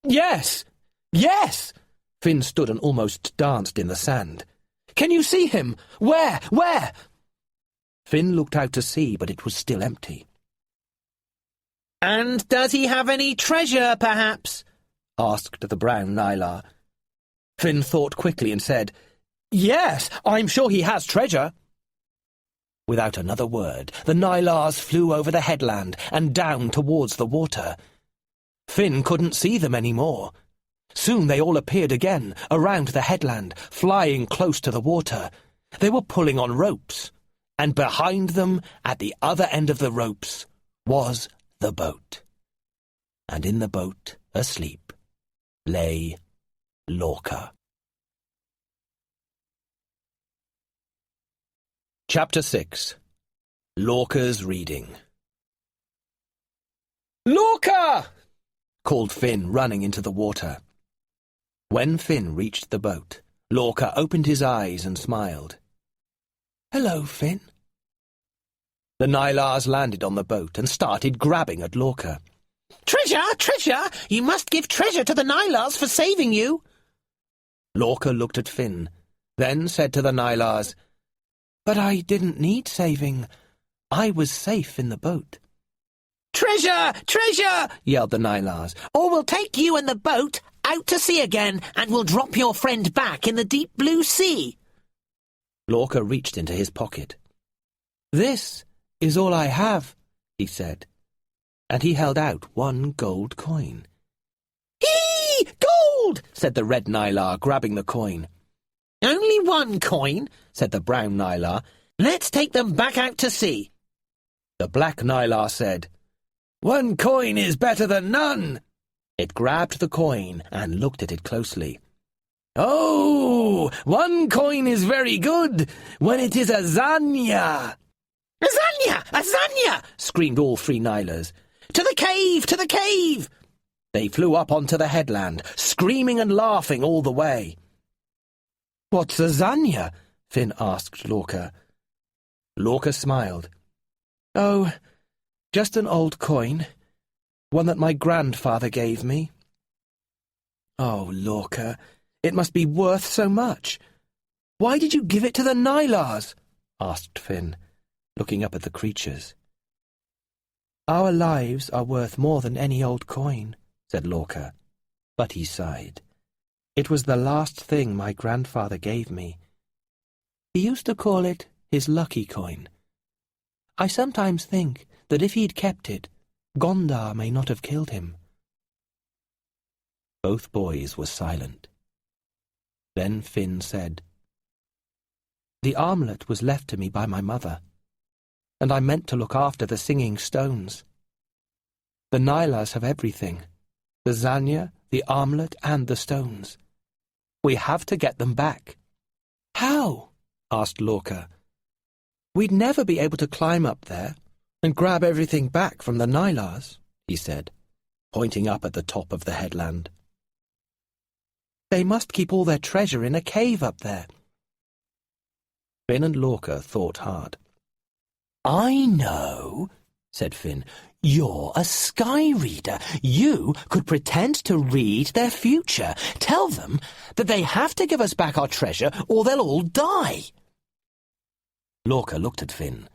Speaker 1: "Yes! Yes!" Finn stood and almost danced in the sand. "Can you see him? Where? Where?" Finn looked out to sea, but it was still empty. "And does he have any treasure, perhaps?" asked the brown Nylar. Finn thought quickly and said, "Yes, I'm sure he has treasure." Without another word, the Nylars flew over the headland and down towards the water. Finn couldn't see them any more. Soon they all appeared again, around the headland, flying close to the water. They were pulling on ropes, and behind them, at the other end of the ropes, was the boat. and in the boat, asleep, lay Lorca. Chapter 6. Lorca's Reading. "Lorca!" called Finn, running into the water. When Finn reached the boat, Lorca opened his eyes and smiled. "Hello, Finn." The Nylars landed on the boat and started grabbing at Lorca.
Speaker 2: "Treasure! Treasure! You must give treasure to the Nylars for saving you!"
Speaker 1: Lorca looked at Finn, then said to the Nylars, "But I didn't need saving. I was safe in the boat."
Speaker 2: "Treasure! Treasure!" yelled the Nylars. "Or we'll take you and the boat out to sea again, and we'll drop your friend back in the deep blue sea."
Speaker 1: Lorca reached into his pocket. "This is all I have," he said, and he held out 1 gold coin.
Speaker 2: "Hee! Gold!"
Speaker 1: said the red Nylar, grabbing the coin.
Speaker 2: "Only 1 coin," said the brown Nylar. "Let's take them back out to sea."
Speaker 1: The black Nylar said, "1 coin is better than none." It grabbed the coin and looked at it closely. "Oh, 1 coin is very good when it is a Zanya."
Speaker 2: "Azania! Azania!"
Speaker 1: screamed all 3 Nylars.
Speaker 2: "To the cave! To the cave!"
Speaker 1: They flew up onto the headland, screaming and laughing all the way. "What's a Zanya?" Finn asked Lorca. Lorca smiled. "Oh, just an old coin, one that my grandfather gave me." "Oh, Lorca, it must be worth so much. Why did you give it to the Nylars?" asked Finn, looking up at the creatures. "Our lives are worth more than any old coin," said Lorca, but he sighed. "It was the last thing my grandfather gave me. He used to call it his lucky coin. I sometimes think that if he'd kept it, Gondar may not have killed him." Both boys were silent. Then Finn said, "The armlet was left to me by my mother, and I meant to look after the singing stones. The Nylars have everything, the Zanya, the armlet, and the stones. We have to get them back." "How?" asked Lorca. "We'd never be able to climb up there and grab everything back from the Nylars," he said, pointing up at the top of the headland. "They must keep all their treasure in a cave up there." Finn and Lorca thought hard. "I know," said Finn. "You're a sky reader. You could pretend to read their future. Tell them that they have to give us back our treasure or they'll all die." Lorca looked at Finn.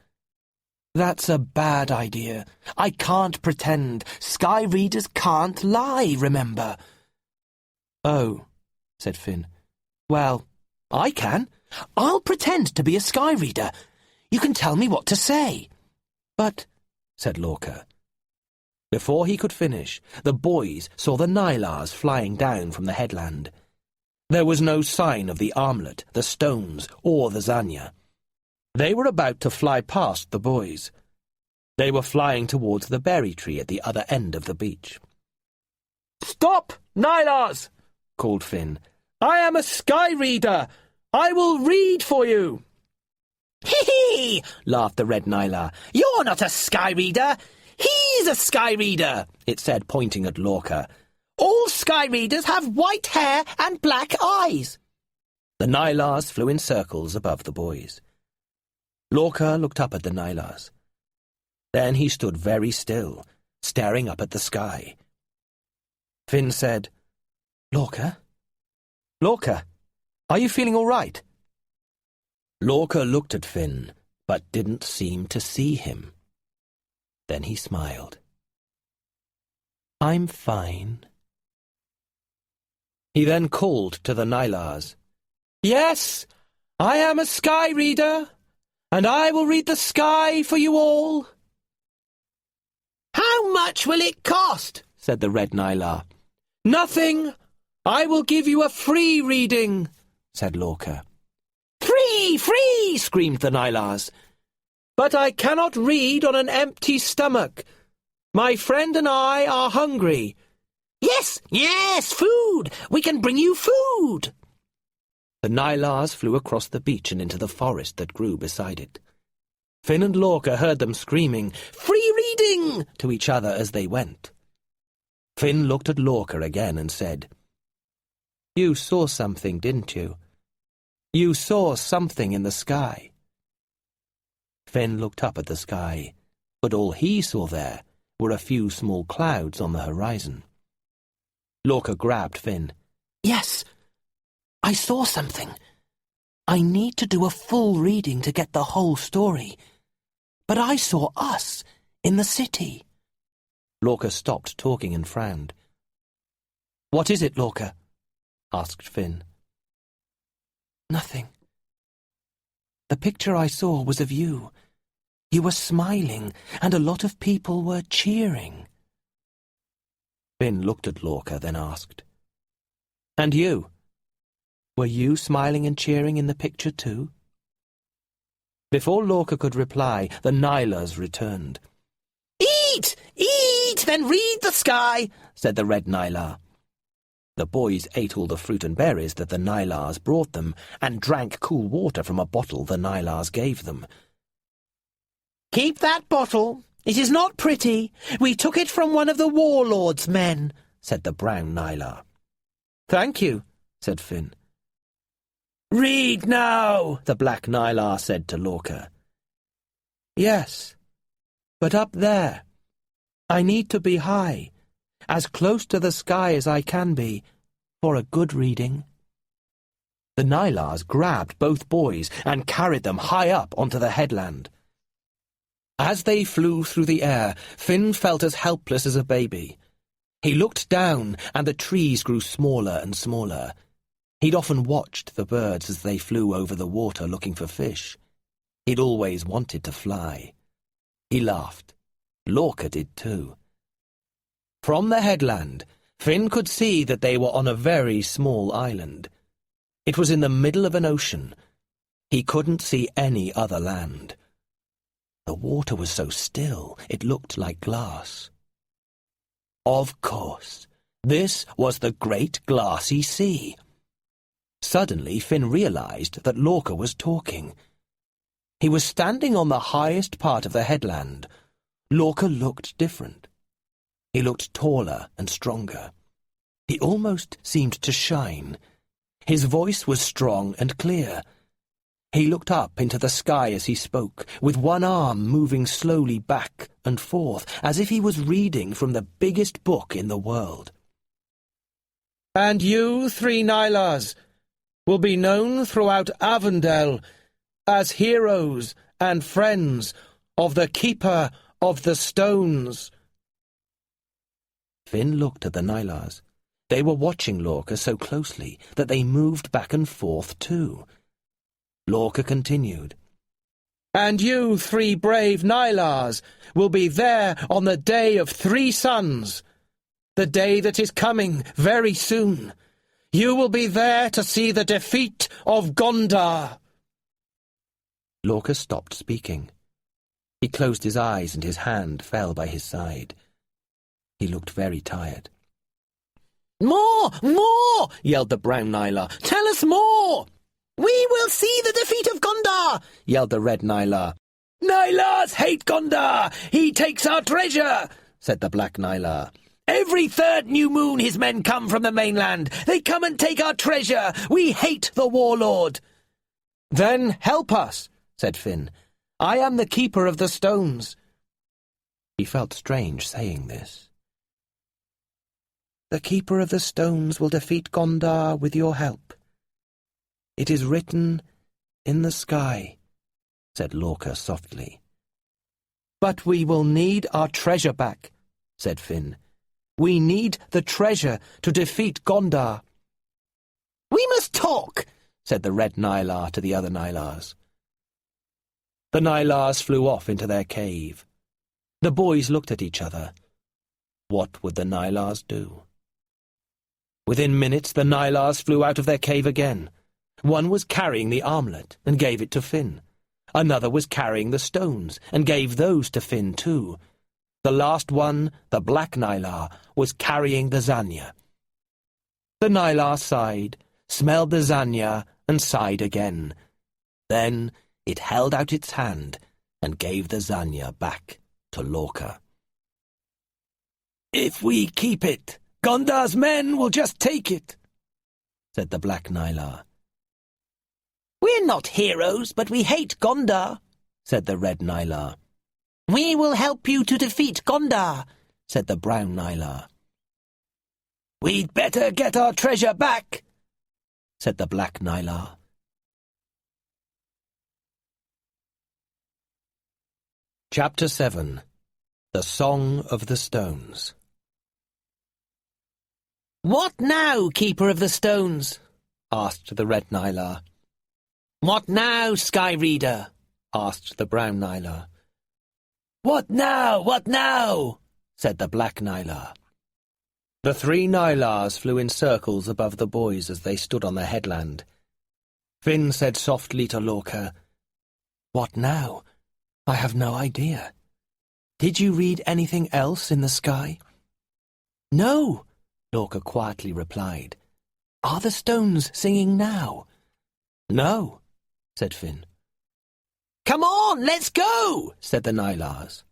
Speaker 1: "That's a bad idea. I can't pretend. Sky readers can't lie, remember." "Oh," said Finn. "Well, I can. I'll pretend to be a sky reader. You can tell me what to say." "But," said Lorca. Before he could finish, the boys saw the Nylars flying down from the headland. There was no sign of the armlet, the stones, or the Zanya. They were about to fly past the boys. They were flying towards the berry tree at the other end of the beach. "Stop, Nylars!" called Finn. "I am a sky reader. I will read for you."
Speaker 2: "Hee-hee!" laughed the red Nylar. "You're not a sky reader. He's a sky reader," it said, pointing at Lorca. "All sky readers have white hair and black eyes."
Speaker 1: The Nylars flew in circles above the boys. Lorca looked up at the Nylars. Then he stood very still, staring up at the sky. Finn said, "Lorca? Lorca, are you feeling all right?" Lorca looked at Finn, but didn't seem to see him. Then he smiled. "I'm fine." He then called to the Nylars. "Yes, I am a sky reader, and I will read the sky for you all."
Speaker 2: "How much will it cost?"
Speaker 1: said the red Nylar. "Nothing. I will give you a free reading," said Lorca. "Free, free!" screamed the Nylars. "But I cannot read on an empty stomach. My friend and I are hungry.
Speaker 2: Yes, yes, food! We can bring you food!
Speaker 1: The Nylars flew across the beach and into the forest that grew beside it. Finn and Lorca heard them screaming, "Free reading!" to each other as they went. Finn looked at Lorca again and said, "You saw something, didn't you? You saw something in the sky." Finn looked up at the sky, but all he saw there were a few small clouds on the horizon. Lorca grabbed Finn.
Speaker 2: Yes, I saw something. I need to do a full reading to get the whole story. But I saw us in the city.
Speaker 1: Lorca stopped talking and frowned. "What is it, Lorca?" asked Finn.
Speaker 2: Nothing. The picture I saw was of you. You were smiling, and a lot of people were cheering.
Speaker 1: Finn looked at Lorca, then asked, "And you? Were you smiling and cheering in the picture too?" Before Lorca could reply, the Nylars returned.
Speaker 2: "Eat! Eat, then read the sky," said the red Nylar.
Speaker 1: The boys ate all the fruit and berries that the Nylars brought them and drank cool water from a bottle the Nylars gave them.
Speaker 2: "Keep that bottle. It is not pretty. We took it from one of the warlord's men," said the brown Nylar.
Speaker 1: "Thank you," said Finn.
Speaker 2: "Read now,"
Speaker 1: the black Nylar said to Lorca. "Yes, but up there. I need to be high, as close to the sky as I can be, for a good reading." The Nylars grabbed both boys and carried them high up onto the headland. As they flew through the air, Finn felt as helpless as a baby. He looked down, and the trees grew smaller and smaller. He'd often watched the birds as they flew over the water looking for fish. He'd always wanted to fly. He laughed. Lorca did too. From the headland, Finn could see that they were on a very small island. It was in the middle of an ocean. He couldn't see any other land. The water was so still, it looked like glass. Of course, this was the Great Glassy Sea. Suddenly, Finn realized that Lorca was talking. He was standing on the highest part of the headland. Lorca looked different. He looked taller and stronger. He almost seemed to shine. His voice was strong and clear. He looked up into the sky as he spoke, with one arm moving slowly back and forth, as if he was reading from the biggest book in the world. "And you, three Nylars, will be known throughout Avondale as heroes and friends of the Keeper of the Stones." Finn looked at the Nylars. They were watching Lorca so closely that they moved back and forth too. Lorca continued, "And you, three brave Nylars, will be there on the Day of Three Suns, the day that is coming very soon. You will be there to see the defeat of Gondar." Lorca stopped speaking. He closed his eyes and his hand fell by his side. He looked very tired.
Speaker 2: "More! More!" yelled the brown Nylar. "Tell us more!" "We will see the defeat of Gondar!"
Speaker 1: yelled the red Nylar.
Speaker 2: "Nylars hate Gondar! He takes our treasure!"
Speaker 1: said the black Nylar.
Speaker 2: "Every third new moon his men come from the mainland. They come and take our treasure. We hate the warlord."
Speaker 1: "Then help us," said Finn. "I am the Keeper of the Stones." He felt strange saying this. "The Keeper of the Stones will defeat Gondar with your help. It is written in the sky," said Lorca softly. "But we will need our treasure back," said Finn. "We need the treasure to defeat Gondar."
Speaker 2: "We must talk,"
Speaker 1: said the red Nylar to the other Nylars. The Nylars flew off into their cave. The boys looked at each other. What would the Nylars do? Within minutes, the Nylars flew out of their cave again. One was carrying the armlet and gave it to Finn. Another was carrying the stones and gave those to Finn too. The last one, the black Nylar, was carrying the Zanya. The Nylar sighed, smelled the Zanya, and sighed again. Then it held out its hand and gave the Zanya back to Lorca. "If we keep it, Gondar's men will just take it," said the black Nylar.
Speaker 2: "We're not heroes, but we hate Gondar," said the red Nylar. "We will help you to defeat Gondar," said the brown Nylar.
Speaker 1: "We'd better get our treasure back," said the black Nylar. Chapter 7. The Song of the Stones.
Speaker 2: "What now, Keeper of the Stones?"
Speaker 1: asked the red Nylar.
Speaker 2: "What now, Sky Reader?"
Speaker 1: asked the brown Nylar. "What now? What now?" said the black Nylar. The three Nylars flew in circles above the boys as they stood on the headland. Finn said softly to Lorca, "What now? I have no idea. Did you read anything else in the sky?"
Speaker 2: "No,"
Speaker 1: Lorca quietly replied. "Are the stones singing now?" "No," said Finn.
Speaker 2: "Come on, let's go,"
Speaker 1: said the Nylars.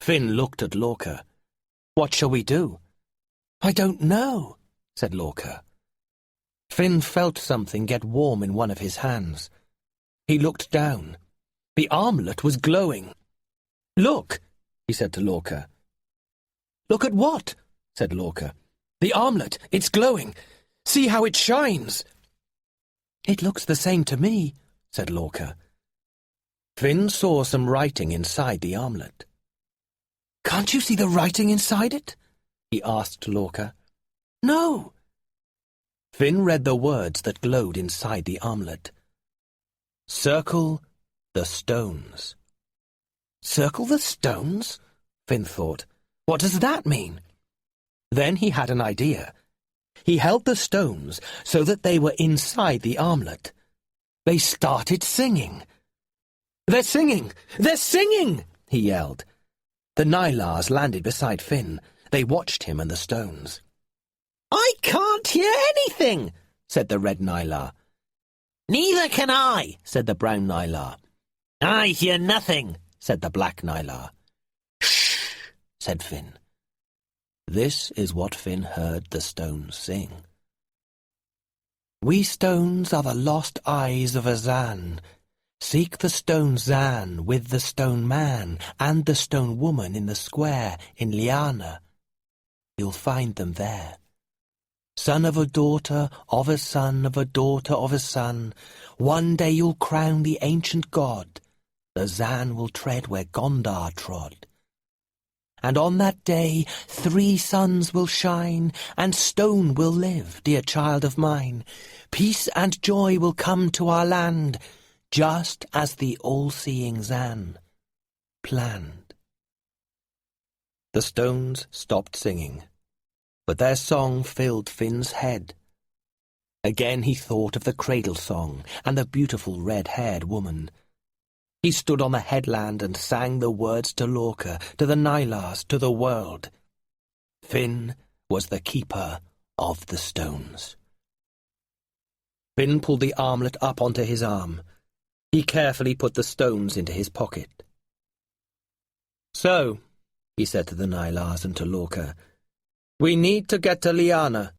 Speaker 1: Finn looked at Lorca. "What shall we do?" "I don't know," said Lorca. Finn felt something get warm in one of his hands. He looked down. The armlet was glowing. "Look," he said to Lorca. "Look at what?" said Lorca. "The armlet, it's glowing. See how it shines." "It looks the same to me," said Lorca. Finn saw some writing inside the armlet. "Can't you see the writing inside it?" he asked Lorca. "No." Finn read the words that glowed inside the armlet. "Circle the stones." "Circle the stones?" Finn thought. "What does that mean?" Then he had an idea. He held the stones so that they were inside the armlet. They started singing. "They're singing! They're singing!" he yelled. The Nylars landed beside Finn. They watched him and the stones.
Speaker 2: "I can't hear anything,"
Speaker 1: said the red Nylar.
Speaker 2: "Neither can I,"
Speaker 1: said the brown Nylar.
Speaker 2: "I hear nothing,"
Speaker 1: said the black Nylar. "Shh," said Finn. This is what Finn heard the stones sing. "We stones are the lost eyes of Azan. Seek the stone Zan with the stone man and the stone woman in the square in Liana. You'll find them there. Son of a daughter of a son of a daughter of a son, one day you'll crown the ancient god. The Zan will tread where Gondar trod. And on that day 3 suns will shine, and stone will live, dear child of mine. Peace and joy will come to our land, just as the all-seeing Zan planned." The stones stopped singing, but their song filled Finn's head. Again he thought of the cradle song and the beautiful red-haired woman. He stood on the headland and sang the words to Lorca, to the Nylars, to the world. Finn was the keeper of the stones. Finn pulled the armlet up onto his arm. He carefully put the stones into his pocket. "So," he said to the Nylars and to Lorca, "we need to get to Liana.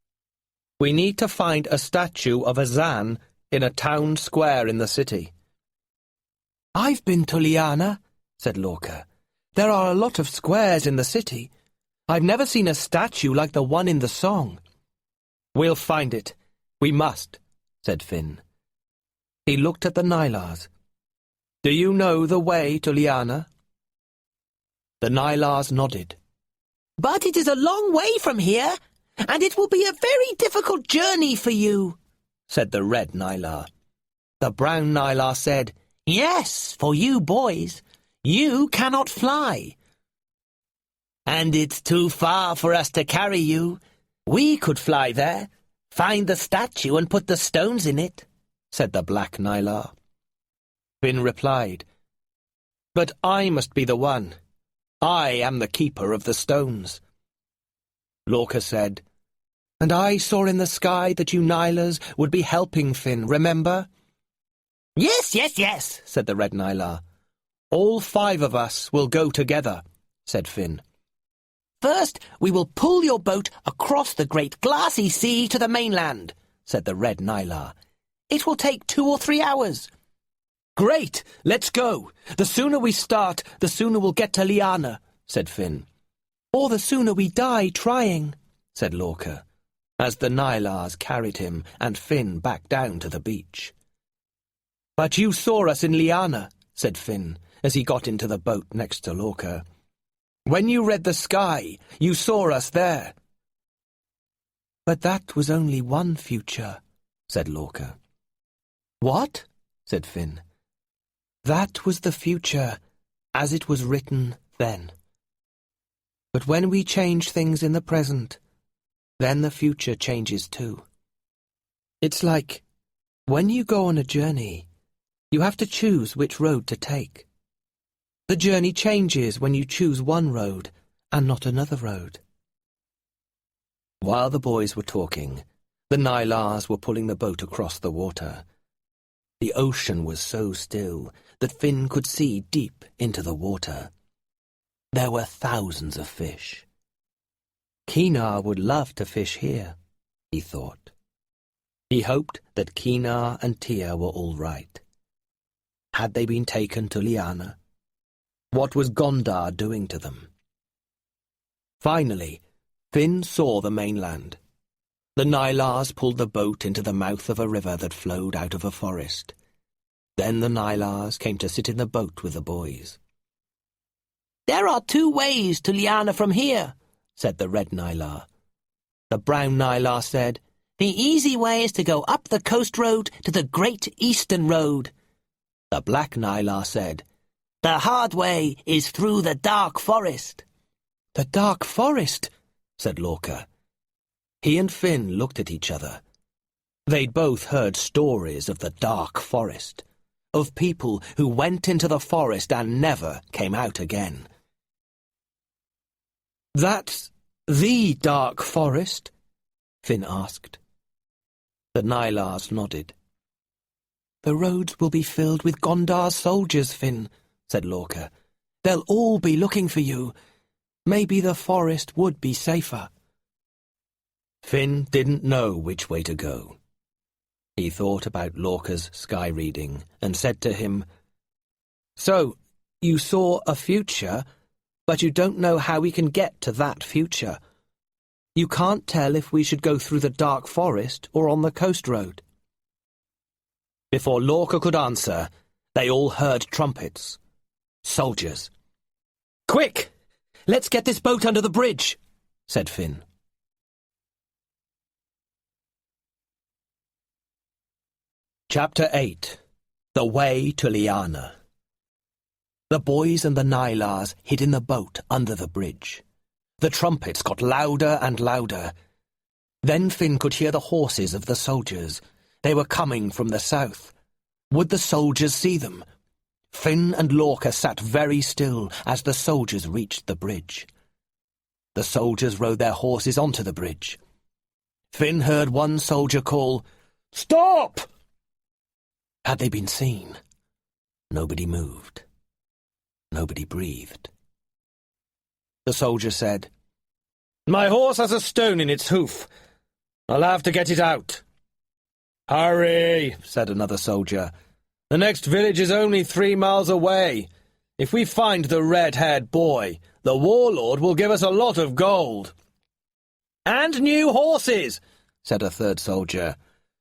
Speaker 1: We need to find a statue of Azan in a town square in the city." "I've been to Liana," said Lorca. "There are a lot of squares in the city. I've never seen a statue like the one in the song." "We'll find it. We must," said Finn. He looked at the Nylars. "Do you know the way to Liana?" The Nylars nodded.
Speaker 2: "But it is a long way from here, and it will be a very difficult journey for you,"
Speaker 1: said the red Nylar. The brown Nylar said,
Speaker 2: "Yes, for you boys. You cannot fly." "And it's too far for us to carry you. We could fly there, find the statue and put the stones in it," said the black Nylar. Finn replied, "But I must be the one.
Speaker 1: I am the keeper of the stones." Lorca said, "And I saw in the sky that you Nylars would be helping Finn, remember?"
Speaker 2: "Yes, yes, yes,"
Speaker 1: said the Red Nylar. "All 5 of us will go together," said Finn.
Speaker 2: "First, we will pull your boat across the great glassy sea to the mainland," said the Red Nylar. "It will take 2 or 3 hours."
Speaker 1: "Great! Let's go! The sooner we start, the sooner we'll get to Liana," said Finn.
Speaker 2: "Or the sooner we die trying,"
Speaker 1: said Lorca, as the Nylars carried him and Finn back down to the beach. "But you saw us in Liana," said Finn, as he got into the boat next to Lorca. "When you read the sky, you saw us there."
Speaker 2: "But that was only one future," said Lorca.
Speaker 1: "What?" said Finn.
Speaker 2: "That was the future, as it was written then. But when we change things in the present, then the future changes too. It's like, when you go on a journey, you have to choose which road to take. The journey changes when you choose one road and not another road."
Speaker 1: While the boys were talking, the Nylars were pulling the boat across the water. The ocean was so still that Finn could see deep into the water. There were thousands of fish. Kinar would love to fish here, he thought. He hoped that Kinar and Tia were all right. Had they been taken to Liana? What was Gondar doing to them? Finally, Finn saw the mainland. The Nylars pulled the boat into the mouth of a river that flowed out of a forest. Then the Nylars came to sit in the boat with the boys.
Speaker 2: "There are 2 ways to Liana from here," said the Red Nylar.
Speaker 1: The Brown Nylar said,
Speaker 2: "The easy way is to go up the coast road to the Great Eastern Road."
Speaker 1: The Black Nylar said,
Speaker 2: "The hard way is through the dark forest."
Speaker 1: "The dark forest," said Lorca. He and Finn looked at each other. They'd both heard stories of the dark forest, of people who went into the forest and never came out again. "That's the dark forest?" Finn asked. The Nylars nodded.
Speaker 2: "The roads will be filled with Gondar's soldiers, Finn," said Lorca. "They'll all be looking for you. Maybe the forest would be safer."
Speaker 1: Finn didn't know which way to go. He thought about Lorca's sky reading and said to him, "So, you saw a future, but you don't know how we can get to that future. You can't tell if we should go through the dark forest or on the coast road." Before Lorca could answer, they all heard trumpets. Soldiers. "Quick! Let's get this boat under the bridge," said Finn. Chapter 8. The Way to Liana. The boys and the Nylars hid in the boat under the bridge. The trumpets got louder and louder. Then Finn could hear the horses of the soldiers. They were coming from the south. Would the soldiers see them? Finn and Lorca sat very still as the soldiers reached the bridge. The soldiers rode their horses onto the bridge. Finn heard one soldier call, "Stop!" Had they been seen? Nobody moved. Nobody breathed. The soldier said, "My horse has a stone in its hoof. I'll have to get it out." "Hurry," said another soldier. "The next village is only 3 miles away. If we find the red-haired boy, the warlord will give us a lot of gold." "And new horses," said a third soldier.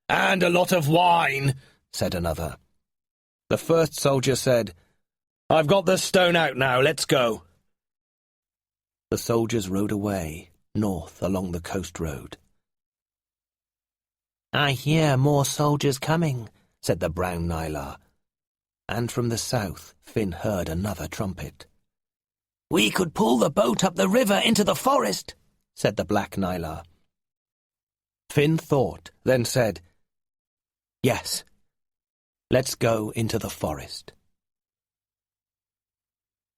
Speaker 1: "And a lot of wine," said another. The first soldier said, "I've got the stone out now, let's go." The soldiers rode away, north along the coast road.
Speaker 2: "I hear more soldiers coming,"
Speaker 1: said the Brown Nylar. And from the south, Finn heard another trumpet.
Speaker 2: "We could pull the boat up the river into the forest,"
Speaker 1: said the Black Nylar. Finn thought, then said, "Yes, let's go into the forest."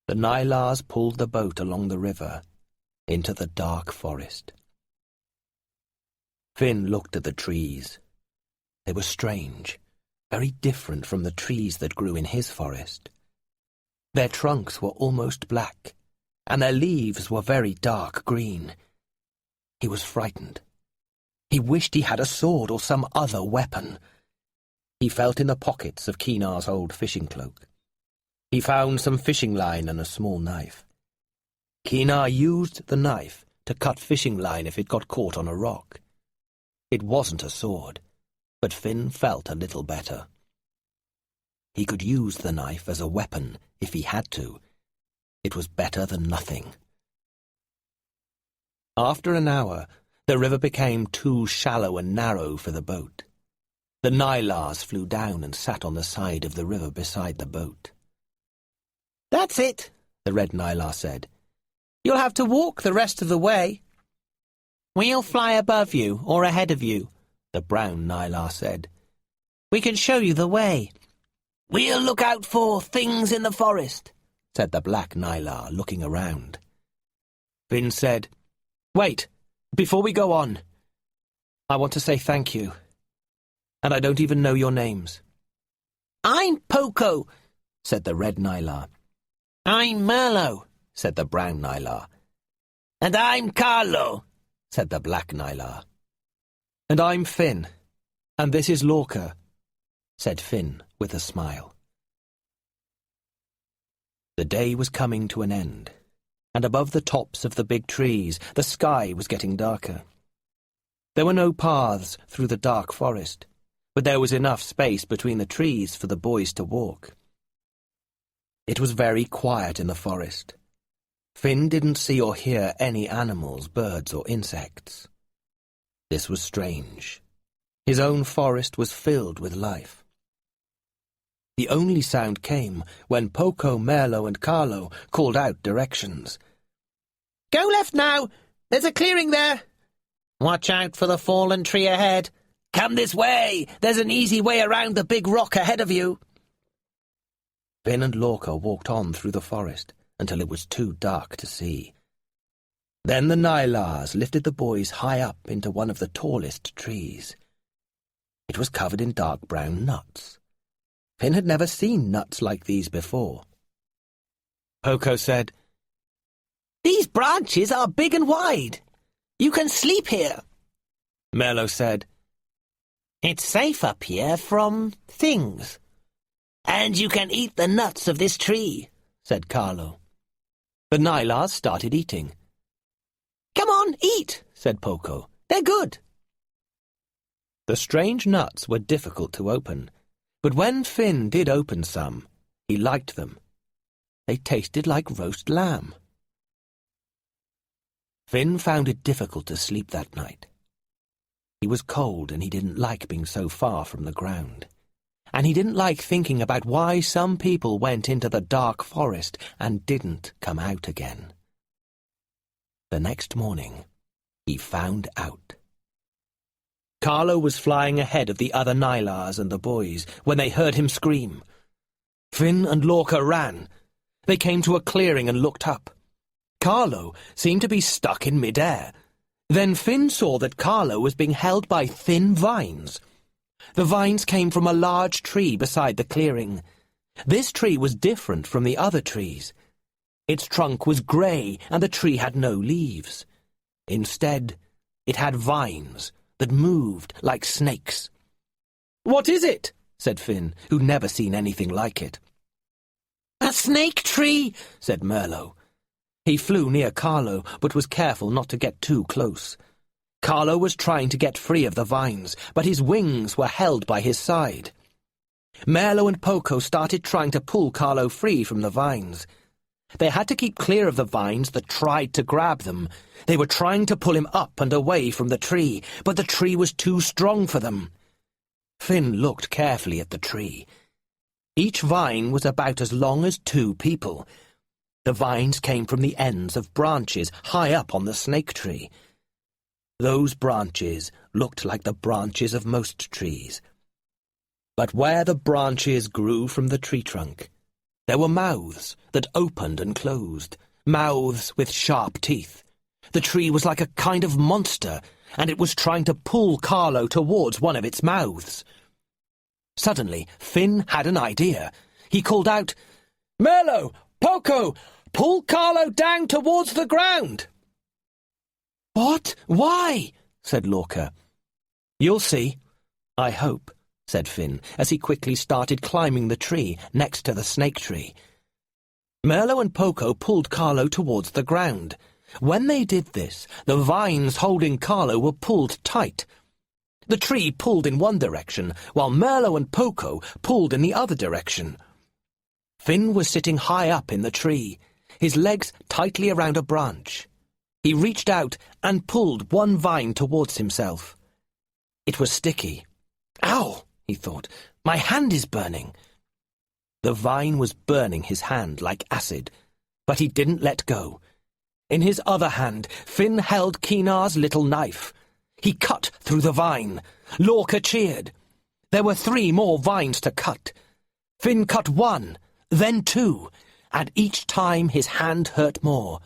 Speaker 1: The Nylars pulled the boat along the river, into the dark forest. Finn looked at the trees. They were strange, very different from the trees that grew in his forest. Their trunks were almost black, and their leaves were very dark green. He was frightened. He wished he had a sword or some other weapon. He felt in the pockets of Kinar's old fishing cloak. He found some fishing line and a small knife. Kinar used the knife to cut fishing line if it got caught on a rock. It wasn't a sword, but Finn felt a little better. He could use the knife as a weapon if he had to. It was better than nothing. After an hour, the river became too shallow and narrow for the boat. The Nylars flew down and sat on the side of the river beside the boat.
Speaker 2: "That's it," the red Nylar said. "You'll have to walk the rest of the way." "We'll fly above you or ahead of you," the brown Nylar said. "We can show you the way." "We'll look out for things in the forest," said the black Nylar, looking around.
Speaker 1: Finn said, "Wait, before we go on, I want to say thank you. And I don't even know your names."
Speaker 2: "I'm Poko," said the red Nylar. "I'm Merlo," said the brown Nylar. "And I'm Carlo," said the black Nylar.
Speaker 1: "And I'm Finn, and this is Lorca," said Finn with a smile. The day was coming to an end, and above the tops of the big trees the sky was getting darker. There were no paths through the dark forest, but there was enough space between the trees for the boys to walk. It was very quiet in the forest. Finn didn't see or hear any animals, birds or insects. This was strange. His own forest was filled with life. The only sound came when Poko, Merlo and Carlo called out directions.
Speaker 2: "Go left now! There's a clearing there!" "Watch out for the fallen tree ahead!" "Come this way! There's an easy way around the big rock ahead of you!"
Speaker 1: Finn and Lorca walked on through the forest until it was too dark to see. Then the Nylars lifted the boys high up into one of the tallest trees. It was covered in dark brown nuts. Finn had never seen nuts like these before. Poko said,
Speaker 2: "These branches are big and wide. You can sleep here."
Speaker 1: Merlo said,
Speaker 2: "It's safe up here from things." "And you can eat the nuts of this tree," said Carlo.
Speaker 1: The Nylars started eating.
Speaker 2: "Come on, eat," said Poko. "They're good."
Speaker 1: The strange nuts were difficult to open, but when Finn did open some, he liked them. They tasted like roast lamb. Finn found it difficult to sleep that night. He was cold and he didn't like being so far from the ground. And he didn't like thinking about why some people went into the dark forest and didn't come out again. The next morning, he found out. Carlo was flying ahead of the other Nylars and the boys when they heard him scream. Finn and Lorca ran. They came to a clearing and looked up. Carlo seemed to be stuck in mid-air. Then Finn saw that Carlo was being held by thin vines. The vines came from a large tree beside the clearing. This tree was different from the other trees. Its trunk was grey and the tree had no leaves. Instead, it had vines that moved like snakes. "What is it?" said Finn, who'd never seen anything like it.
Speaker 2: "A snake tree," said Merlo.
Speaker 1: He flew near Carlo, but was careful not to get too close. Carlo was trying to get free of the vines, but his wings were held by his side. Merlo and Poko started trying to pull Carlo free from the vines. They had to keep clear of the vines that tried to grab them. They were trying to pull him up and away from the tree, but the tree was too strong for them. Finn looked carefully at the tree. Each vine was about as long as 2 people. The vines came from the ends of branches high up on the snake tree. Those branches looked like the branches of most trees. But where the branches grew from the tree trunk, There were mouths that opened and closed, mouths with sharp teeth. The tree was like a kind of monster, and it was trying to pull Carlo towards one of its mouths. Suddenly, Finn had an idea. He called out, "Merlo! Poco! Pull Carlo down towards the ground!" "What? Why?" said Lorca. "You'll see, I hope," said Finn, as he quickly started climbing the tree next to the snake tree. Merlo and Poco pulled Carlo towards the ground. When they did this, the vines holding Carlo were pulled tight. The tree pulled in one direction, while Merlo and Poco pulled in the other direction. Finn was sitting high up in the tree, his legs tightly around a branch. He reached out and pulled one vine towards himself. It was sticky. "Ow!" he thought. "My hand is burning." The vine was burning his hand like acid, but he didn't let go. In his other hand, Finn held Kinar's little knife. He cut through the vine. Lorca cheered. There were 3 more vines to cut. Finn cut 1, then 2, and each time his hand hurt more.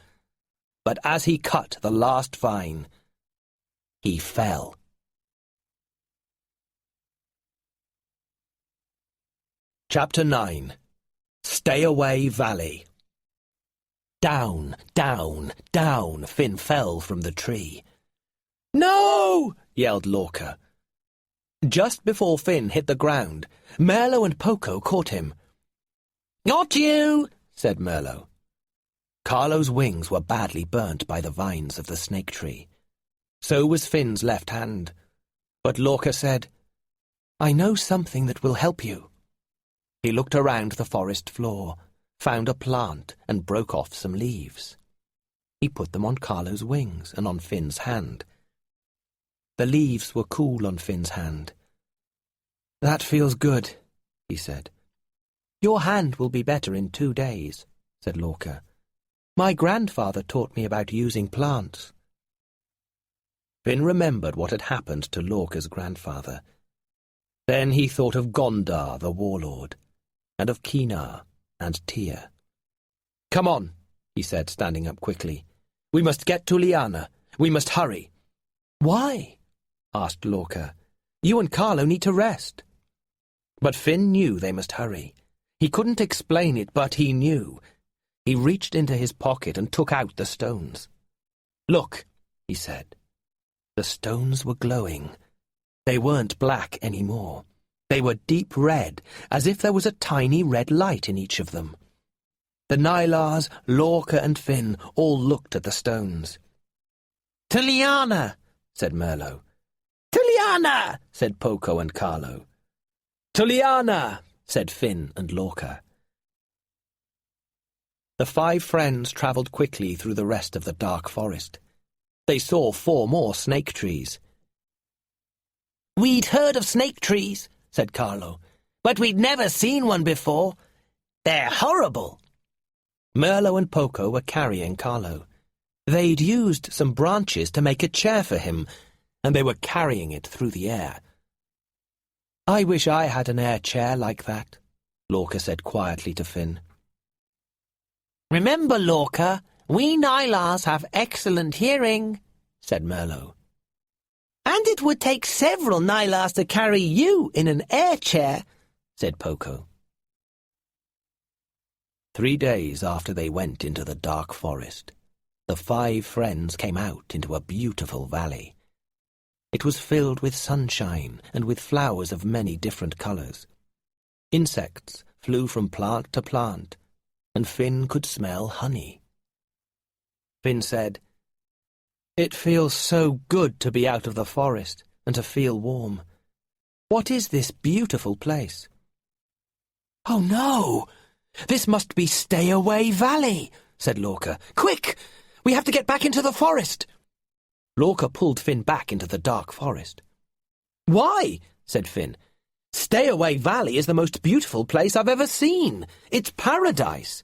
Speaker 1: But as he cut the last vine, he fell. Chapter 9. Stay Away Valley. Down, down, down, Finn fell from the tree. "No!" yelled Lorca. Just before Finn hit the ground, Merlo and Poco caught him. "Got you!" said Merlo. Carlo's wings were badly burnt by the vines of the snake tree. So was Finn's left hand. But Lorca said, "I know something that will help you." He looked around the forest floor, found a plant, and broke off some leaves. He put them on Carlo's wings and on Finn's hand. The leaves were cool on Finn's hand. "That feels good," he said. "Your hand will be better in 2 days," said Lorca. "My grandfather taught me about using plants." Finn remembered what had happened to Lorca's grandfather. Then he thought of Gondar, the warlord, and of Kinar and Tia. "Come on," he said, standing up quickly. "We must get to Liana. We must hurry." "Why?" asked Lorca. "You and Carlo need to rest." But Finn knew they must hurry. He couldn't explain it, but he knew. He reached into his pocket and took out the stones. "Look," he said. The stones were glowing. They weren't black anymore. They were deep red, as if there was a tiny red light in each of them. The Nylars, Lorca and Finn all looked at the stones. "To Liana," said Merlo. "To Liana," said Poco and Carlo. "To Liana," said Finn and Lorca. The 5 friends travelled quickly through the rest of the dark forest. They saw 4 more snake trees. "We'd heard of snake trees," said Carlo, "but we'd never seen one before. They're horrible." Merlo and Poco were carrying Carlo. They'd used some branches to make a chair for him, and they were carrying it through the air. "I wish I had an air chair like that," Lorca said quietly to Finn. "Remember, Lorca, we Nylars have excellent hearing," said Merlo. "And it would take several Nylars to carry you in an air chair," said Poco. 3 days after they went into the dark forest, the 5 friends came out into a beautiful valley. It was filled with sunshine and with flowers of many different colours. Insects flew from plant to plant, and Finn could smell honey. Finn said, "It feels so good to be out of the forest and to feel warm. What is this beautiful place?" "Oh, no! This must be Stay Away Valley," said Lorca. "Quick! We have to get back into the forest." Lorca pulled Finn back into the dark forest. "Why?" said Finn. "Stay Away Valley is the most beautiful place I've ever seen. It's paradise."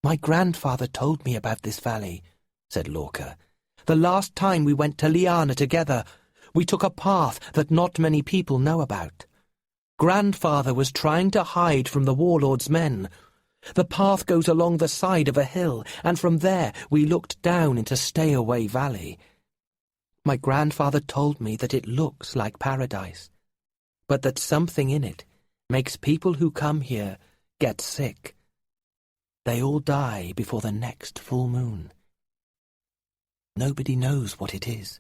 Speaker 1: "My grandfather told me about this valley," said Lorca. "The last time we went to Liana together, we took a path that not many people know about.
Speaker 2: Grandfather was trying to hide from the warlord's men. The path goes along the side of a hill, and from there we looked down into Stay-Away Valley. My grandfather told me that it looks like paradise, but that something in it makes people who come here get sick. They all die before the next full moon. Nobody knows what it is.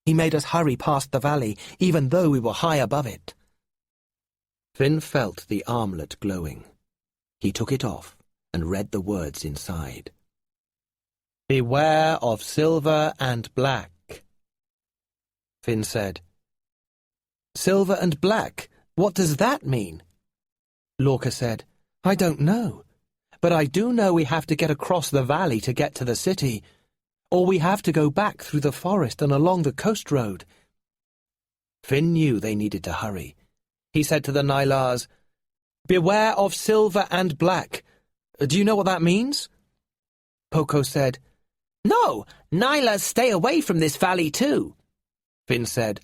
Speaker 2: He made us hurry past the valley, even though we were high above it.
Speaker 1: Finn felt the armlet glowing. He took it off and read the words inside. "Beware of silver and black." Finn said,
Speaker 2: Silver and black, what does that mean? Lorca said, I don't know, but I do know we have to get across the valley to get to the city, or we have to go back through the forest and along the coast road.
Speaker 1: Finn knew they needed to hurry. He said to the Nylars, "Beware of silver and black. Do you know what that means?"
Speaker 2: Poco said, No, Nylars stay away from this valley too.
Speaker 1: Finn said,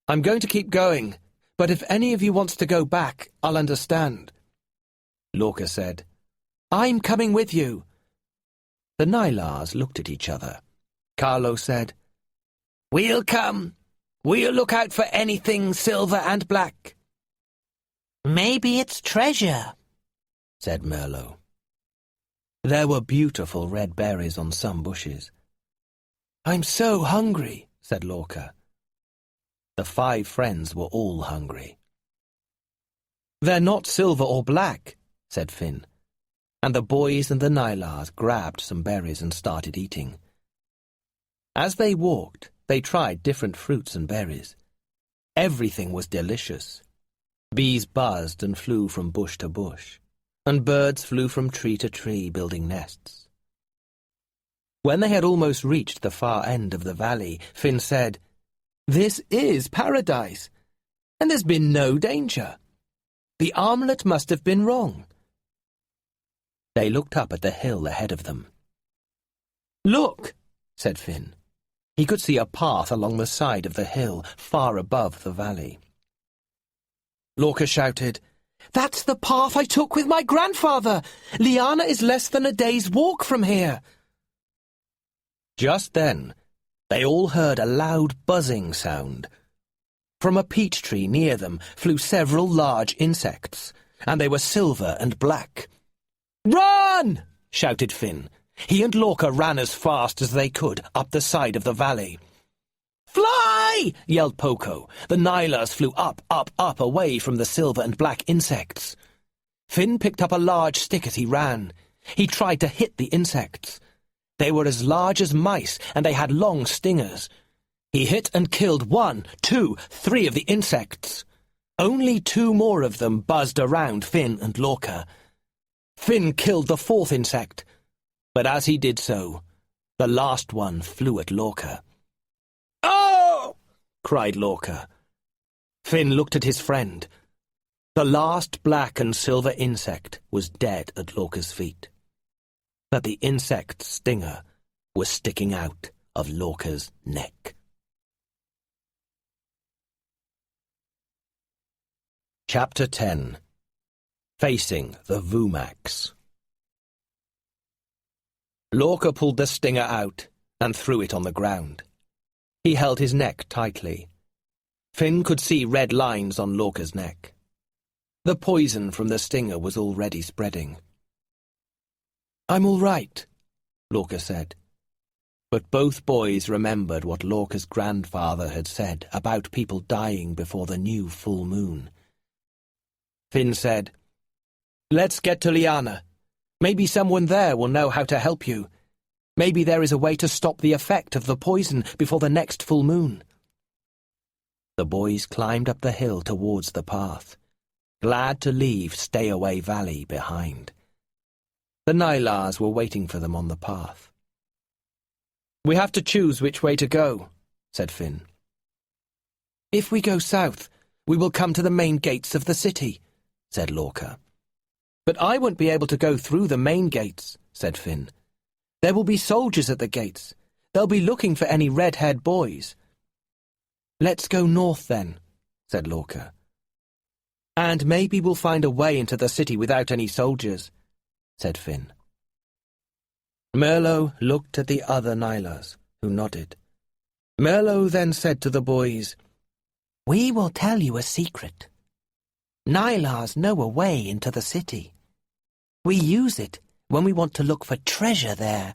Speaker 1: "I'm going to keep going, but if any of you wants to go back, I'll understand." Lorca said,
Speaker 2: I'm coming with you.
Speaker 1: The Nylars looked at each other.
Speaker 2: Carlo said, We'll come. We'll look out for anything silver and black. Maybe it's treasure, said Merlot.
Speaker 1: There were beautiful red berries on some bushes.
Speaker 2: I'm so hungry,
Speaker 1: said Lorca. The 5 friends were all hungry.
Speaker 2: They're not silver or black,
Speaker 1: said Finn, and the boys and the Nylars grabbed some berries and started eating. As they walked, they tried different fruits and berries. Everything was delicious. Bees buzzed and flew from bush to bush, and birds flew from tree to tree building nests. When they had almost reached the far end of the valley, Finn said, This is paradise, and there's been no danger. The armlet must have been wrong. They looked up at the hill ahead of them.
Speaker 2: Look,
Speaker 1: said Finn. He could see a path along the side of the hill, far above the valley.
Speaker 2: Lorca shouted, That's the path I took with my grandfather! Liana is less than a day's walk from here.
Speaker 1: Just then, they all heard a loud buzzing sound. From a peach tree near them flew several large insects, and they were silver and black.
Speaker 2: Run!
Speaker 1: shouted Finn. He and Lorca ran as fast as they could up the side of the valley.
Speaker 2: Fly!
Speaker 1: yelled Poco. The Nylars flew up, up, up away from the silver and black insects. Finn picked up a large stick as he ran. He tried to hit the insects. They were as large as mice, and they had long stingers. He hit and killed 1, 2, 3 of the insects. Only 2 more of them buzzed around Finn and Lorca. Finn killed the 4th insect, but as he did so, the last one flew at Lorca.
Speaker 2: Oh!
Speaker 1: cried Lorca. Finn looked at his friend. The last black and silver insect was dead at Lorca's feet. But the insect's stinger was sticking out of Lorca's neck. Chapter 10. Facing the Vumax. Lorca pulled the stinger out and threw it on the ground. He held his neck tightly. Finn could see red lines on Lorca's neck. The poison from the stinger was already spreading.
Speaker 2: I'm all right,
Speaker 1: Lorca said. But both boys remembered what Lorca's grandfather had said about people dying before the new full moon. Finn said, Let's get to Liana. Maybe someone there will know how to help you. Maybe there is a way to stop the effect of the poison before the next full moon. The boys climbed up the hill towards the path, glad to leave Stay-Away Valley behind. The Nylars were waiting for them on the path. We have to choose which way to go, said Finn.
Speaker 2: If we go south, we will come to the main gates of the city, said Lorca.
Speaker 1: But I won't be able to go through the main gates, said Finn. There will be soldiers at the gates. They'll be looking for any red-haired boys.
Speaker 2: Let's go north then, said Lorca.
Speaker 1: "And maybe we'll find a way into the city without any soldiers," said Finn. Merlot looked at the other Nylars, who nodded. Merlot then said to the boys,
Speaker 2: "We will tell you a secret. Nylars know a way into the city. We use it when we want to look for treasure there.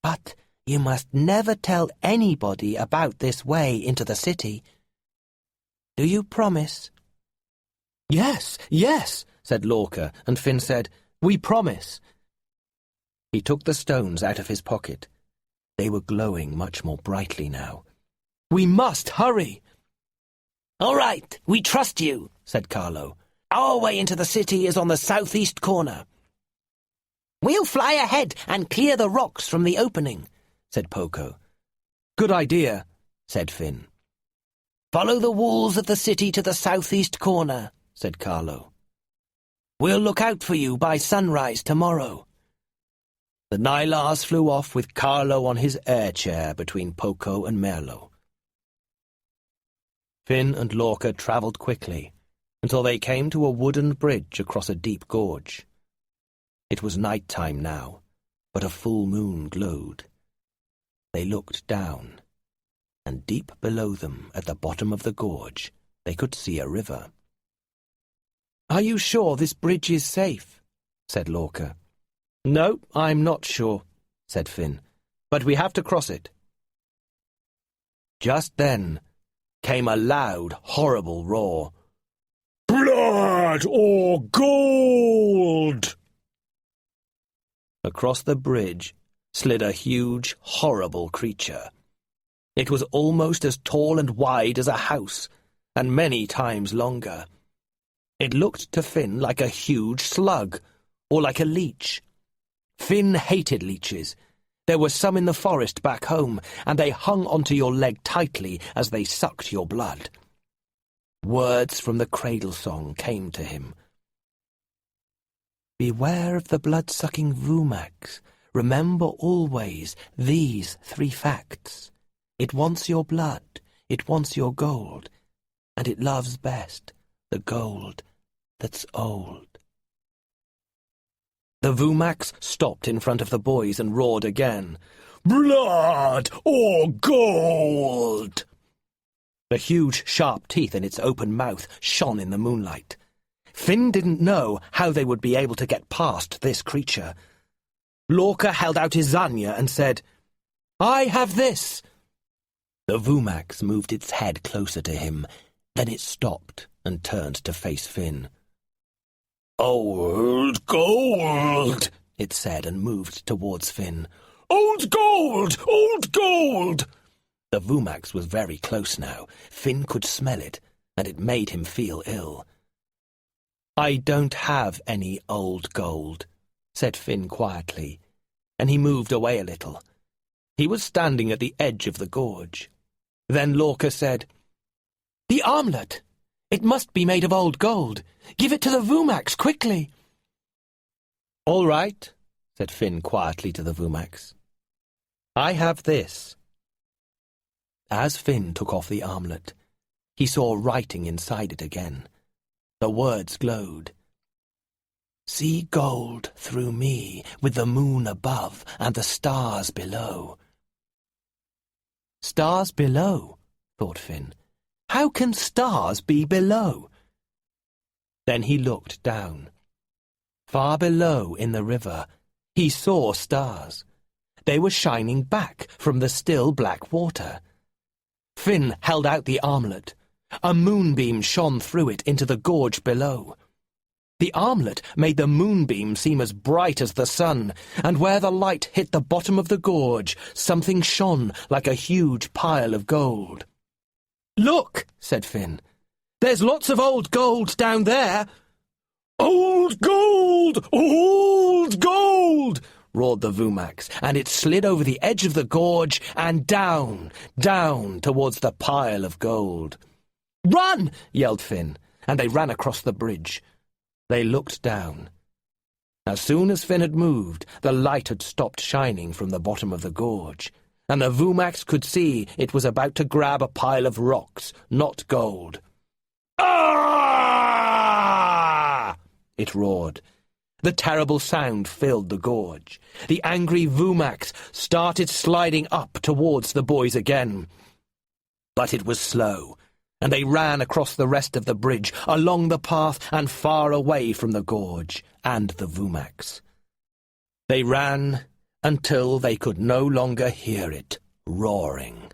Speaker 2: But you must never tell anybody about this way into the city. Do you promise?"
Speaker 1: "Yes, yes," said Lorca, and Finn said, "We promise." He took the stones out of his pocket. They were glowing much more brightly now. "We must hurry!"
Speaker 2: "All right, we trust you," said Carlo. "Our way into the city is on the southeast corner." "We'll fly ahead and clear the rocks from the opening," said Poco.
Speaker 1: "Good idea," said Finn.
Speaker 2: "Follow the walls of the city to the southeast corner," said Carlo. "We'll look out for you by sunrise tomorrow."
Speaker 1: The Nylars flew off with Carlo on his air chair between Poco and Merlot. Finn and Lorca travelled quickly until they came to a wooden bridge across a deep gorge. It was night time now, but a full moon glowed. They looked down, and deep below them, at the bottom of the gorge, they could see a river. "Are you sure this bridge is safe?" said Lorca. "No, I'm not sure," said Finn, "but we have to cross it." Just then came a loud, horrible roar. "Blood or gold!" Across the bridge slid a huge, horrible creature. It was almost as tall and wide as a house, and many times longer. It looked to Finn like a huge slug, or like a leech. Finn hated leeches. There were some in the forest back home, and they hung onto your leg tightly as they sucked your blood. Words from the cradle song came to him. "Beware of the blood-sucking Vumax. Remember always these 3 facts. It wants your blood, it wants your gold, and it loves best the gold that's old." The Vumax stopped in front of the boys and roared again. "Blood or gold!" The huge, sharp teeth in its open mouth shone in the moonlight. Finn didn't know how they would be able to get past this creature. Lorca held out his Zanya and said, "I have this." The Vumax moved its head closer to him. Then it stopped and turned to face Finn. "Old gold," it said, and moved towards Finn. "Old gold! Old gold!" The Vumax was very close now. Finn could smell it, and it made him feel ill. "I don't have any old gold," said Finn quietly, and he moved away a little. He was standing at the edge of the gorge. Then Lorca said, "The armlet! It must be made of old gold. Give it to the Vumax, quickly." "All right," said Finn quietly to the Vumax. "I have this." As Finn took off the armlet, he saw writing inside it again. The words glowed. "See gold through me, with the moon above and the stars below." "Stars below?" thought Finn. "How can stars be below?" Then he looked down. Far below in the river, he saw stars. They were shining back from the still black water. Finn held out the armlet. A moonbeam shone through it into the gorge below. The armlet made the moonbeam seem as bright as the sun, and where the light hit the bottom of the gorge, something shone like a huge pile of gold. "Look," said Finn. "There's lots of old gold down there." "Old gold! Old gold!" roared the Vumax, and it slid over the edge of the gorge and down, down towards the pile of gold. "Run!" yelled Finn, and they ran across the bridge. They looked down. As soon as Finn had moved, the light had stopped shining from the bottom of the gorge, and the Vumax could see it was about to grab a pile of rocks, not gold. "Ah!" it roared. The terrible sound filled the gorge. The angry Vumax started sliding up towards the boys again. But it was slow, and they ran across the rest of the bridge, along the path and far away from the gorge and the Vumax. They ran until they could no longer hear it roaring.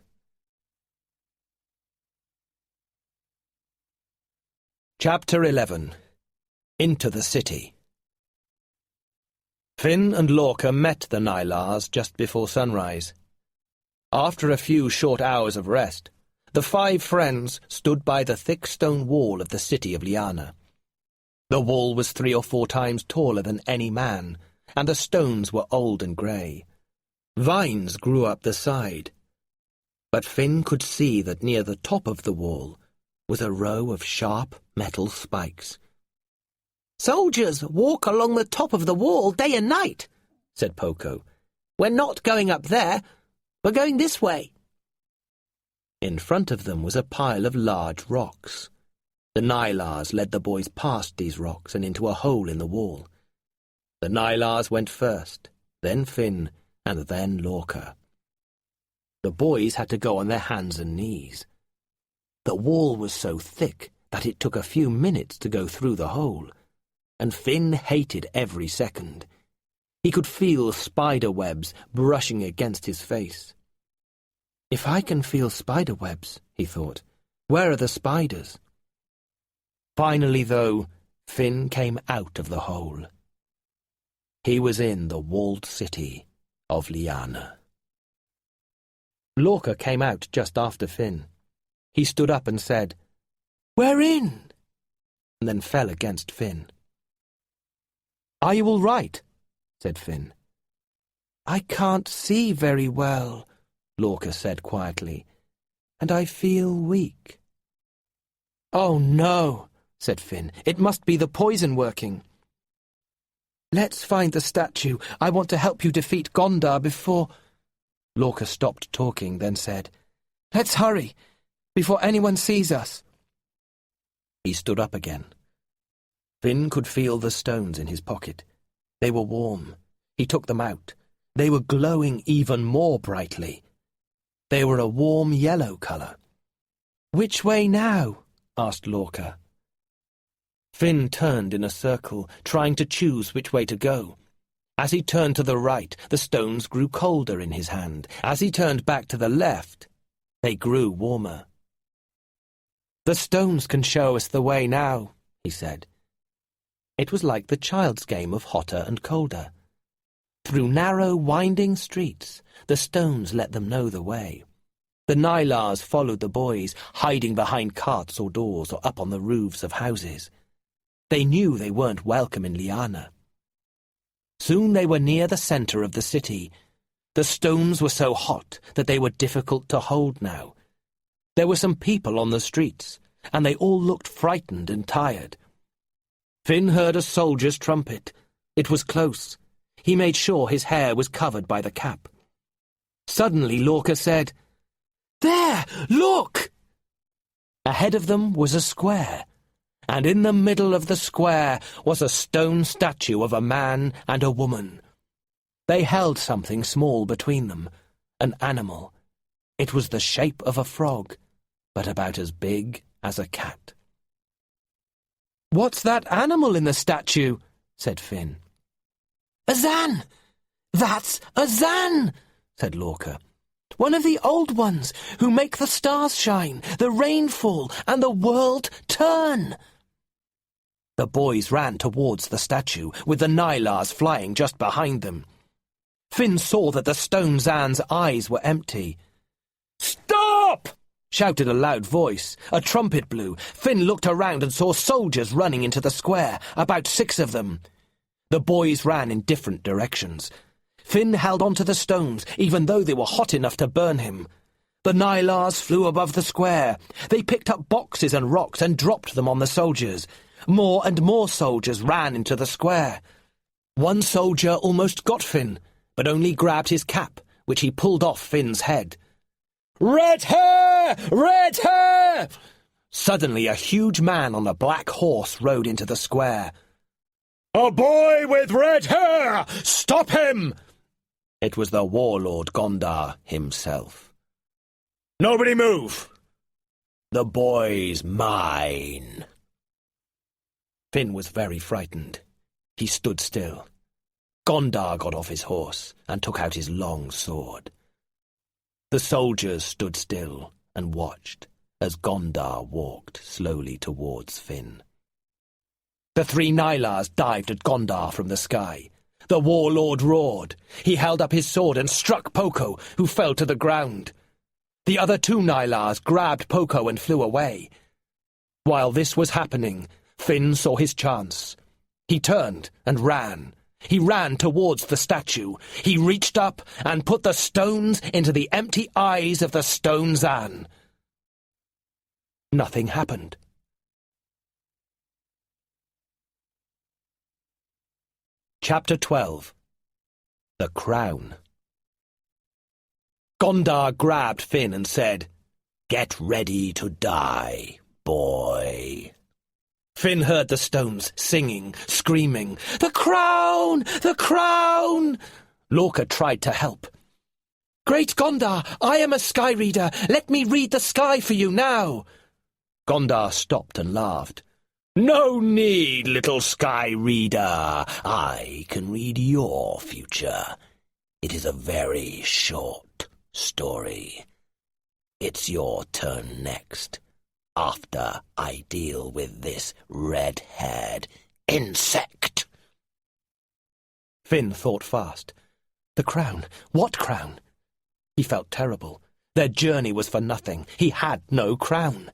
Speaker 1: Chapter 11. Into the City. Finn and Lorca met the Nylars just before sunrise. After a few short hours of rest, the 5 friends stood by the thick stone wall of the city of Liana. The wall was 3 or 4 times taller than any man, and the stones were old and grey. Vines grew up the side. But Finn could see that near the top of the wall was a row of sharp metal spikes.
Speaker 2: "Soldiers walk along the top of the wall day and night," said Poco. "We're not going up there. We're going this way."
Speaker 1: In front of them was a pile of large rocks. The Nylars led the boys past these rocks and into a hole in the wall. The Nylars went first, then Finn, and then Lorca. The boys had to go on their hands and knees. The wall was so thick that it took a few minutes to go through the hole, and Finn hated every second. He could feel spider webs brushing against his face. "If I can feel spider webs," he thought, "where are the spiders?" Finally, though, Finn came out of the hole. He was in the walled city of Liana. Lorca came out just after Finn. He stood up and said, "We're in," and then fell against Finn. "Are you all right?" said Finn. "I can't see very well," Lorca said quietly, "and I feel weak." "Oh, no," said Finn. "It must be the poison working." "Let's find the statue. I want to help you defeat Gondar before—" Lorca stopped talking, then said, "Let's hurry, before anyone sees us." He stood up again. Finn could feel the stones in his pocket. They were warm. He took them out. They were glowing even more brightly. They were a warm yellow colour. "Which way now?" asked Lorca. Finn turned in a circle, trying to choose which way to go. As he turned to the right, the stones grew colder in his hand. As he turned back to the left, they grew warmer. "The stones can show us the way now," he said. It was like the child's game of hotter and colder. Through narrow, winding streets, the stones let them know the way. The Nylars followed the boys, hiding behind carts or doors or up on the roofs of houses. They knew they weren't welcome in Liana. Soon they were near the centre of the city. The stones were so hot that they were difficult to hold now. There were some people on the streets, and they all looked frightened and tired. Finn heard a soldier's trumpet. It was close. He made sure his hair was covered by the cap. Suddenly Lorca said, "There! Look!" Ahead of them was a square, and in the middle of the square was a stone statue of a man and a woman. They held something small between them, an animal. It was the shape of a frog, but about as big as a cat. "What's that animal in the statue?" said Finn. "A Zan! That's a Zan!" said Lorca. "One of the old ones who make the stars shine, the rain fall, and the world turn." The boys ran towards the statue, with the Nylars flying just behind them. Finn saw that the stone Zan's eyes were empty. "Stop!" shouted a loud voice. A trumpet blew. Finn looked around and saw soldiers running into the square, about 6 of them. The boys ran in different directions. Finn held onto the stones, even though they were hot enough to burn him. The Nylars flew above the square. They picked up boxes and rocks and dropped them on the soldiers. More and more soldiers ran into the square. One soldier almost got Finn, but only grabbed his cap, which he pulled off Finn's head. "Red hair! Red hair!" Suddenly a huge man on a black horse rode into the square. "A boy with red hair! Stop him!" It was the warlord Gondar himself. "Nobody move! The boy's mine." Finn was very frightened. He stood still. Gondar got off his horse and took out his long sword. The soldiers stood still and watched as Gondar walked slowly towards Finn. The 3 Nylars dived at Gondar from the sky. The warlord roared. He held up his sword and struck Poko, who fell to the ground. The other 2 Nylars grabbed Poko and flew away. While this was happening, Finn saw his chance. He turned and ran. He ran towards the statue. He reached up and put the stones into the empty eyes of the stone Zan. Nothing happened. Chapter 12. The Crown. Gondar grabbed Finn and said, "Get ready to die, boy." Finn heard the stones singing, screaming, "The crown! The crown!" Lorca tried to help. "Great Gondar, I am a sky reader. Let me read the sky for you now." Gondar stopped and laughed. "No need, little sky reader. I can read your future. It is a very short story. It's your turn next, after I deal with this red-haired insect." Finn thought fast. The crown? What crown? He felt terrible. Their journey was for nothing. He had no crown.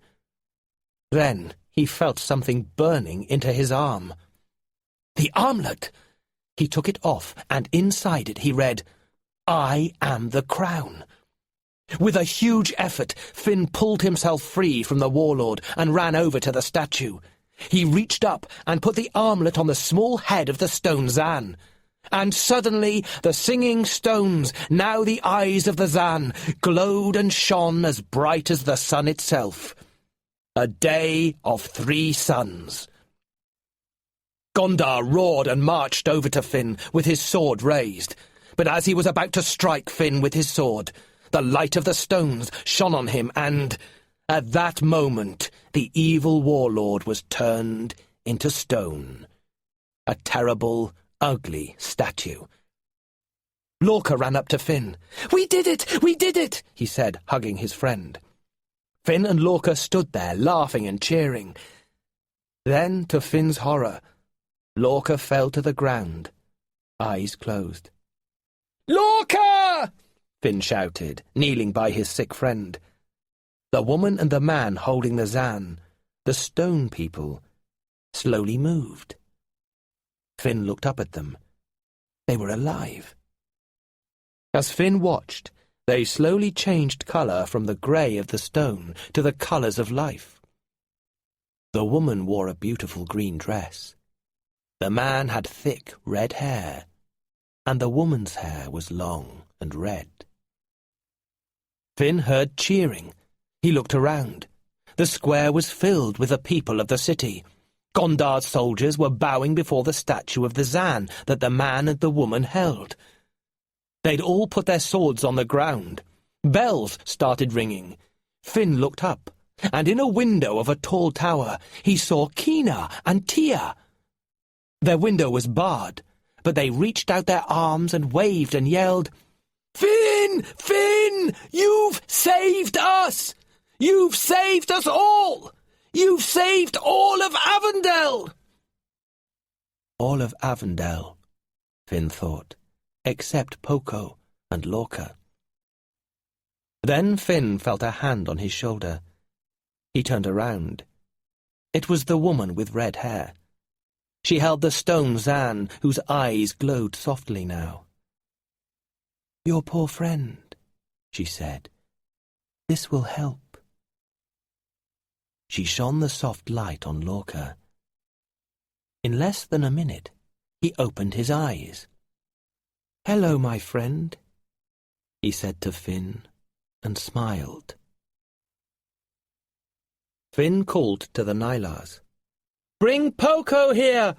Speaker 1: Then he felt something burning into his arm. The armlet! He took it off, and inside it he read, "I am the crown." With a huge effort, Finn pulled himself free from the warlord and ran over to the statue. He reached up and put the armlet on the small head of the stone Zan. And suddenly the singing stones, now the eyes of the Zan, glowed and shone as bright as the sun itself. A day of 3 suns. Gondar roared and marched over to Finn with his sword raised. But as he was about to strike Finn with his sword, the light of the stones shone on him and, at that moment, the evil warlord was turned into stone. A terrible, ugly statue. Lorca ran up to Finn. "We did it! We did it!" he said, hugging his friend. Finn and Lorca stood there, laughing and cheering. Then, to Finn's horror, Lorca fell to the ground, eyes closed. "Lorca!" Finn shouted, kneeling by his sick friend. The woman and the man holding the Zan, the stone people, slowly moved. Finn looked up at them. They were alive. As Finn watched, they slowly changed colour from the grey of the stone to the colours of life. The woman wore a beautiful green dress. The man had thick red hair, and the woman's hair was long and red. Finn heard cheering. He looked around. The square was filled with the people of the city. Gondar's soldiers were bowing before the statue of the Zan that the man and the woman held. They'd all put their swords on the ground. Bells started ringing. Finn looked up, and in a window of a tall tower he saw Kina and Tia. Their window was barred, but they reached out their arms and waved and yelled, "Finn! Finn! You've saved us! You've saved us all! You've saved all of Avondale!" All of Avondale, Finn thought, except Poko and Lorca. Then Finn felt a hand on his shoulder. He turned around. It was the woman with red hair. She held the stone Zan, whose eyes glowed softly now. "Your poor friend," she said. "This will help." She shone the soft light on Lorca. In less than a minute, he opened his eyes. "Hello, my friend," he said to Finn, and smiled. Finn called to the Nylars. "Bring Poko here!"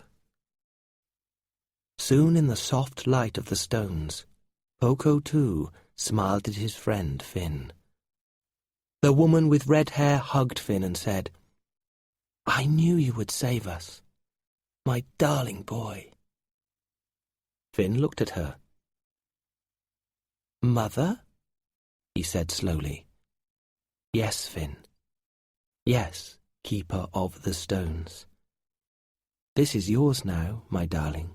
Speaker 1: Soon in the soft light of the stones, Poco too smiled at his friend Finn. The woman with red hair hugged Finn and said, "I knew you would save us, my darling boy." Finn looked at her. "Mother?" he said slowly. "Yes, Finn. Yes, keeper of the stones. This is yours now, my darling."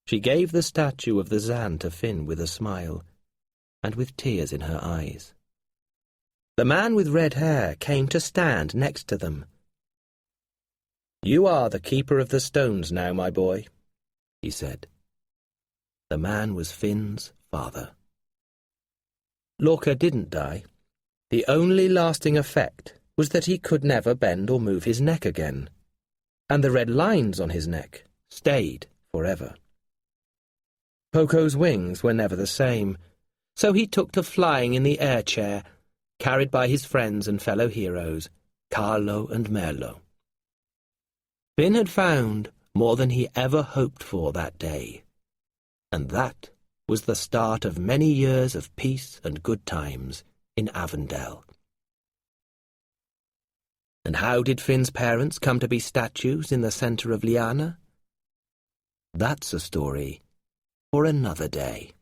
Speaker 1: She gave the statue of the Zan to Finn with a smile, and with tears in her eyes. The man with red hair came to stand next to them. "You are the keeper of the stones now, my boy," he said. The man was Finn's father. Lorca didn't die. The only lasting effect was that he could never bend or move his neck again, and the red lines on his neck stayed forever. Poco's wings were never the same, so he took to flying in the air chair, carried by his friends and fellow heroes, Carlo and Merlo. Finn had found more than he ever hoped for that day, and that was the start of many years of peace and good times in Avondale. And how did Finn's parents come to be statues in the centre of Liana? That's a story for another day.